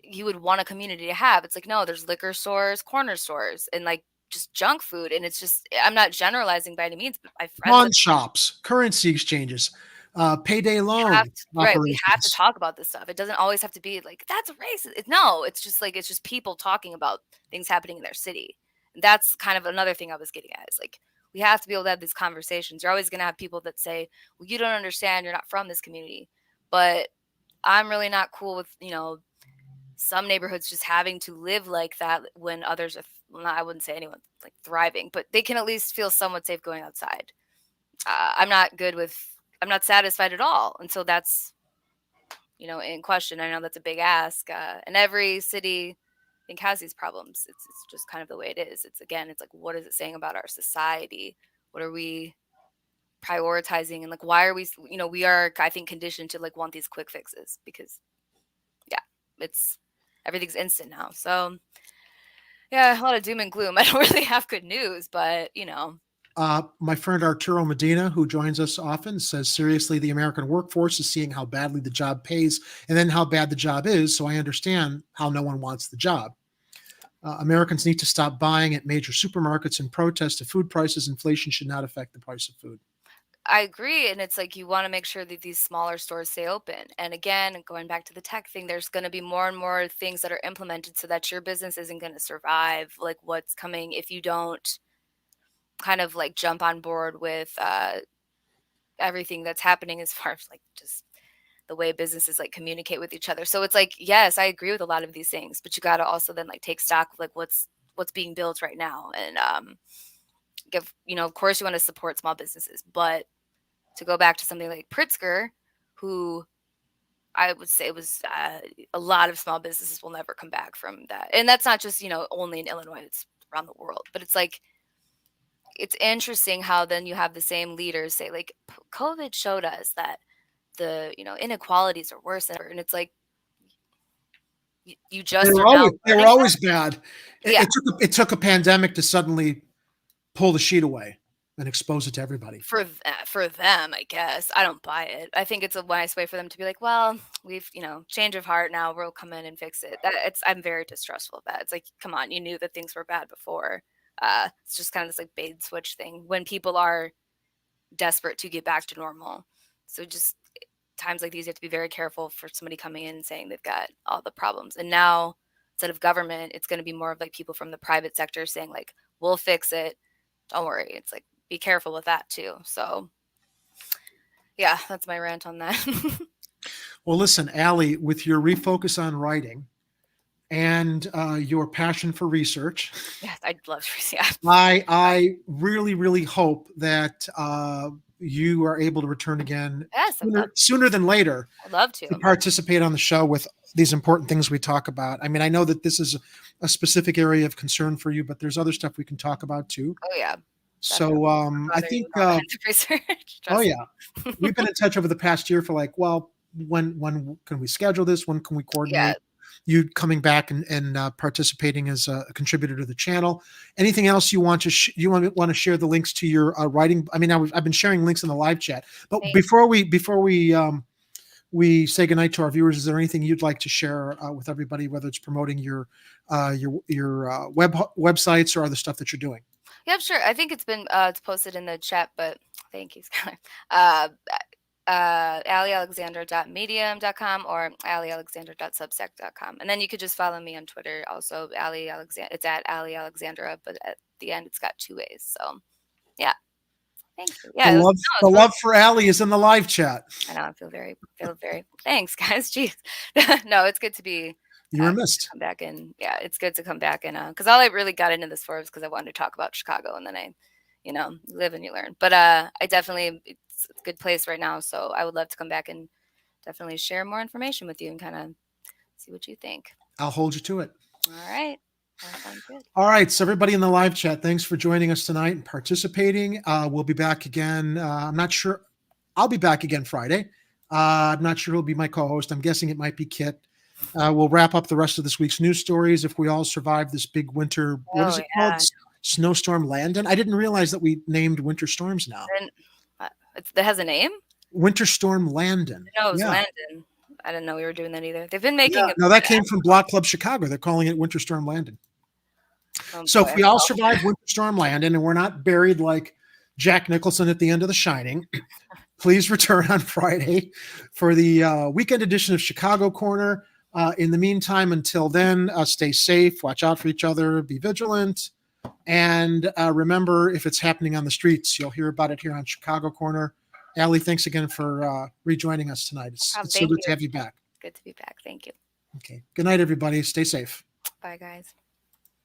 you would want a community to have? It's like, no, there's liquor stores, corner stores, and like just junk food. And it's just, I'm not generalizing by any means, but my friends Pawn shops, currency exchanges, payday loan right, we have to operations. talk about this stuff. It doesn't always have to be like, that's racist. No, it's just like, it's just people talking about things happening in their city. And that's kind of another thing I was getting at is like, we have to be able to have these conversations. You're always going to have people that say, well, you don't understand. You're not from this community. But I'm really not cool with, some neighborhoods just having to live like that when others are, well, I wouldn't say anyone like thriving, but they can at least feel somewhat safe going outside. I'm not satisfied at all. And so that's, in question. I know that's a big ask. And every city, I think, has these problems. It's just kind of the way it is. It's like, what is it saying about our society? What are we prioritizing? And like, why are we are, I think, conditioned to like want these quick fixes because, yeah, everything's instant now. So, yeah, a lot of doom and gloom. I don't really have good news, but My friend Arturo Medina, who joins us often, says, seriously, the American workforce is seeing how badly the job pays and then how bad the job is. So I understand how no one wants the job. Americans need to stop buying at major supermarkets in protest of food prices. Inflation should not affect the price of food. I agree. And it's like you want to make sure that these smaller stores stay open. And again, going back to the tech thing, there's going to be more and more things that are implemented so that your business isn't going to survive like what's coming if you don't kind of like jump on board with everything that's happening as far as like just the way businesses like communicate with each other. So it's like, yes, I agree with a lot of these things, but you got to also then like take stock of like what's being built right now and give, of course you want to support small businesses, but to go back to something like Pritzker, who I would say was a lot of small businesses will never come back from that. And that's not just, only in Illinois, it's around the world. But it's like, it's interesting how then you have the same leaders say like COVID showed us that the, inequalities are worse than ever. And it's like, you just they were always bad. Yeah. It took a pandemic to suddenly pull the sheet away and expose it to everybody. For them, I guess. I don't buy it. I think it's a nice way for them to be like, well, we've, change of heart now. We'll come in and fix it. I'm very distrustful of that. It's like, come on, you knew that things were bad before. It's just kind of this like bait and switch thing when people are desperate to get back to normal. So just times like these, you have to be very careful for somebody coming in and saying they've got all the problems. And now instead of government, it's going to be more of like people from the private sector saying like, we'll fix it. Don't worry. It's like, be careful with that too. So yeah, that's my rant on that. Well, listen, Aly, with your refocus on writing and your passion for research, yes, I'd love to see that. I really, really hope that you are able to return again sooner than later. I'd love to participate on the show with these important things we talk about. I mean, I know that this is a specific area of concern for you, but there's other stuff we can talk about too. Oh yeah. So I think, oh yeah, we've been in touch over the past year for like, well, when can we schedule this? When can we coordinate you coming back and participating as a contributor to the channel? Anything else you want to want to share the links to your writing? I mean, I've been sharing links in the live chat, but before we we say goodnight to our viewers, is there anything you'd like to share with everybody, whether it's promoting your websites or other stuff that you're doing? Yeah, sure. I think it's posted in the chat, but thank you, Skylar. AlyAlexandra.medium.com or AlyAlexandra.substack.com. And then you could just follow me on Twitter also, Aly Alexandra. It's at Aly Alexandra, but at the end it's got 2 ways. So yeah. Thank you. Yeah. The love for Aly is in the live chat. I know. I feel very thanks, guys. Jeez. No, it's good to be You were missed. come back in. Yeah, it's good to come back and because all I really got into this for was because I wanted to talk about Chicago, and then I live and you learn. But I definitely it's a good place right now, so I would love to come back and definitely share more information with you and kind of see what you think. I'll hold you to it. All right. That sounds good. All right. So everybody in the live chat, thanks for joining us tonight and participating. We'll be back again. I'm not sure. I'll be back again Friday. I'm not sure who'll be my co-host. I'm guessing it might be Kit. We'll wrap up the rest of this week's news stories if we all survive this big winter. What is it called? Snowstorm Landon. I didn't realize that we named winter storms now. It has a name? Winter Storm Landon. No, it was Landon. I didn't know we were doing that either. They've been making No, that came from Block Club Chicago. They're calling it Winter Storm Landon. So if we all survive Winter Storm Landon and we're not buried like Jack Nicholson at the end of The Shining, please return on Friday for the weekend edition of Chicago Corner. In the meantime, until then, stay safe, watch out for each other, be vigilant, and remember, if it's happening on the streets, you'll hear about it here on Chicago Corner. Aly, thanks again for rejoining us tonight. It's so good to have you back. Good to be back. Thank you. Okay. Good night, everybody. Stay safe. Bye, guys.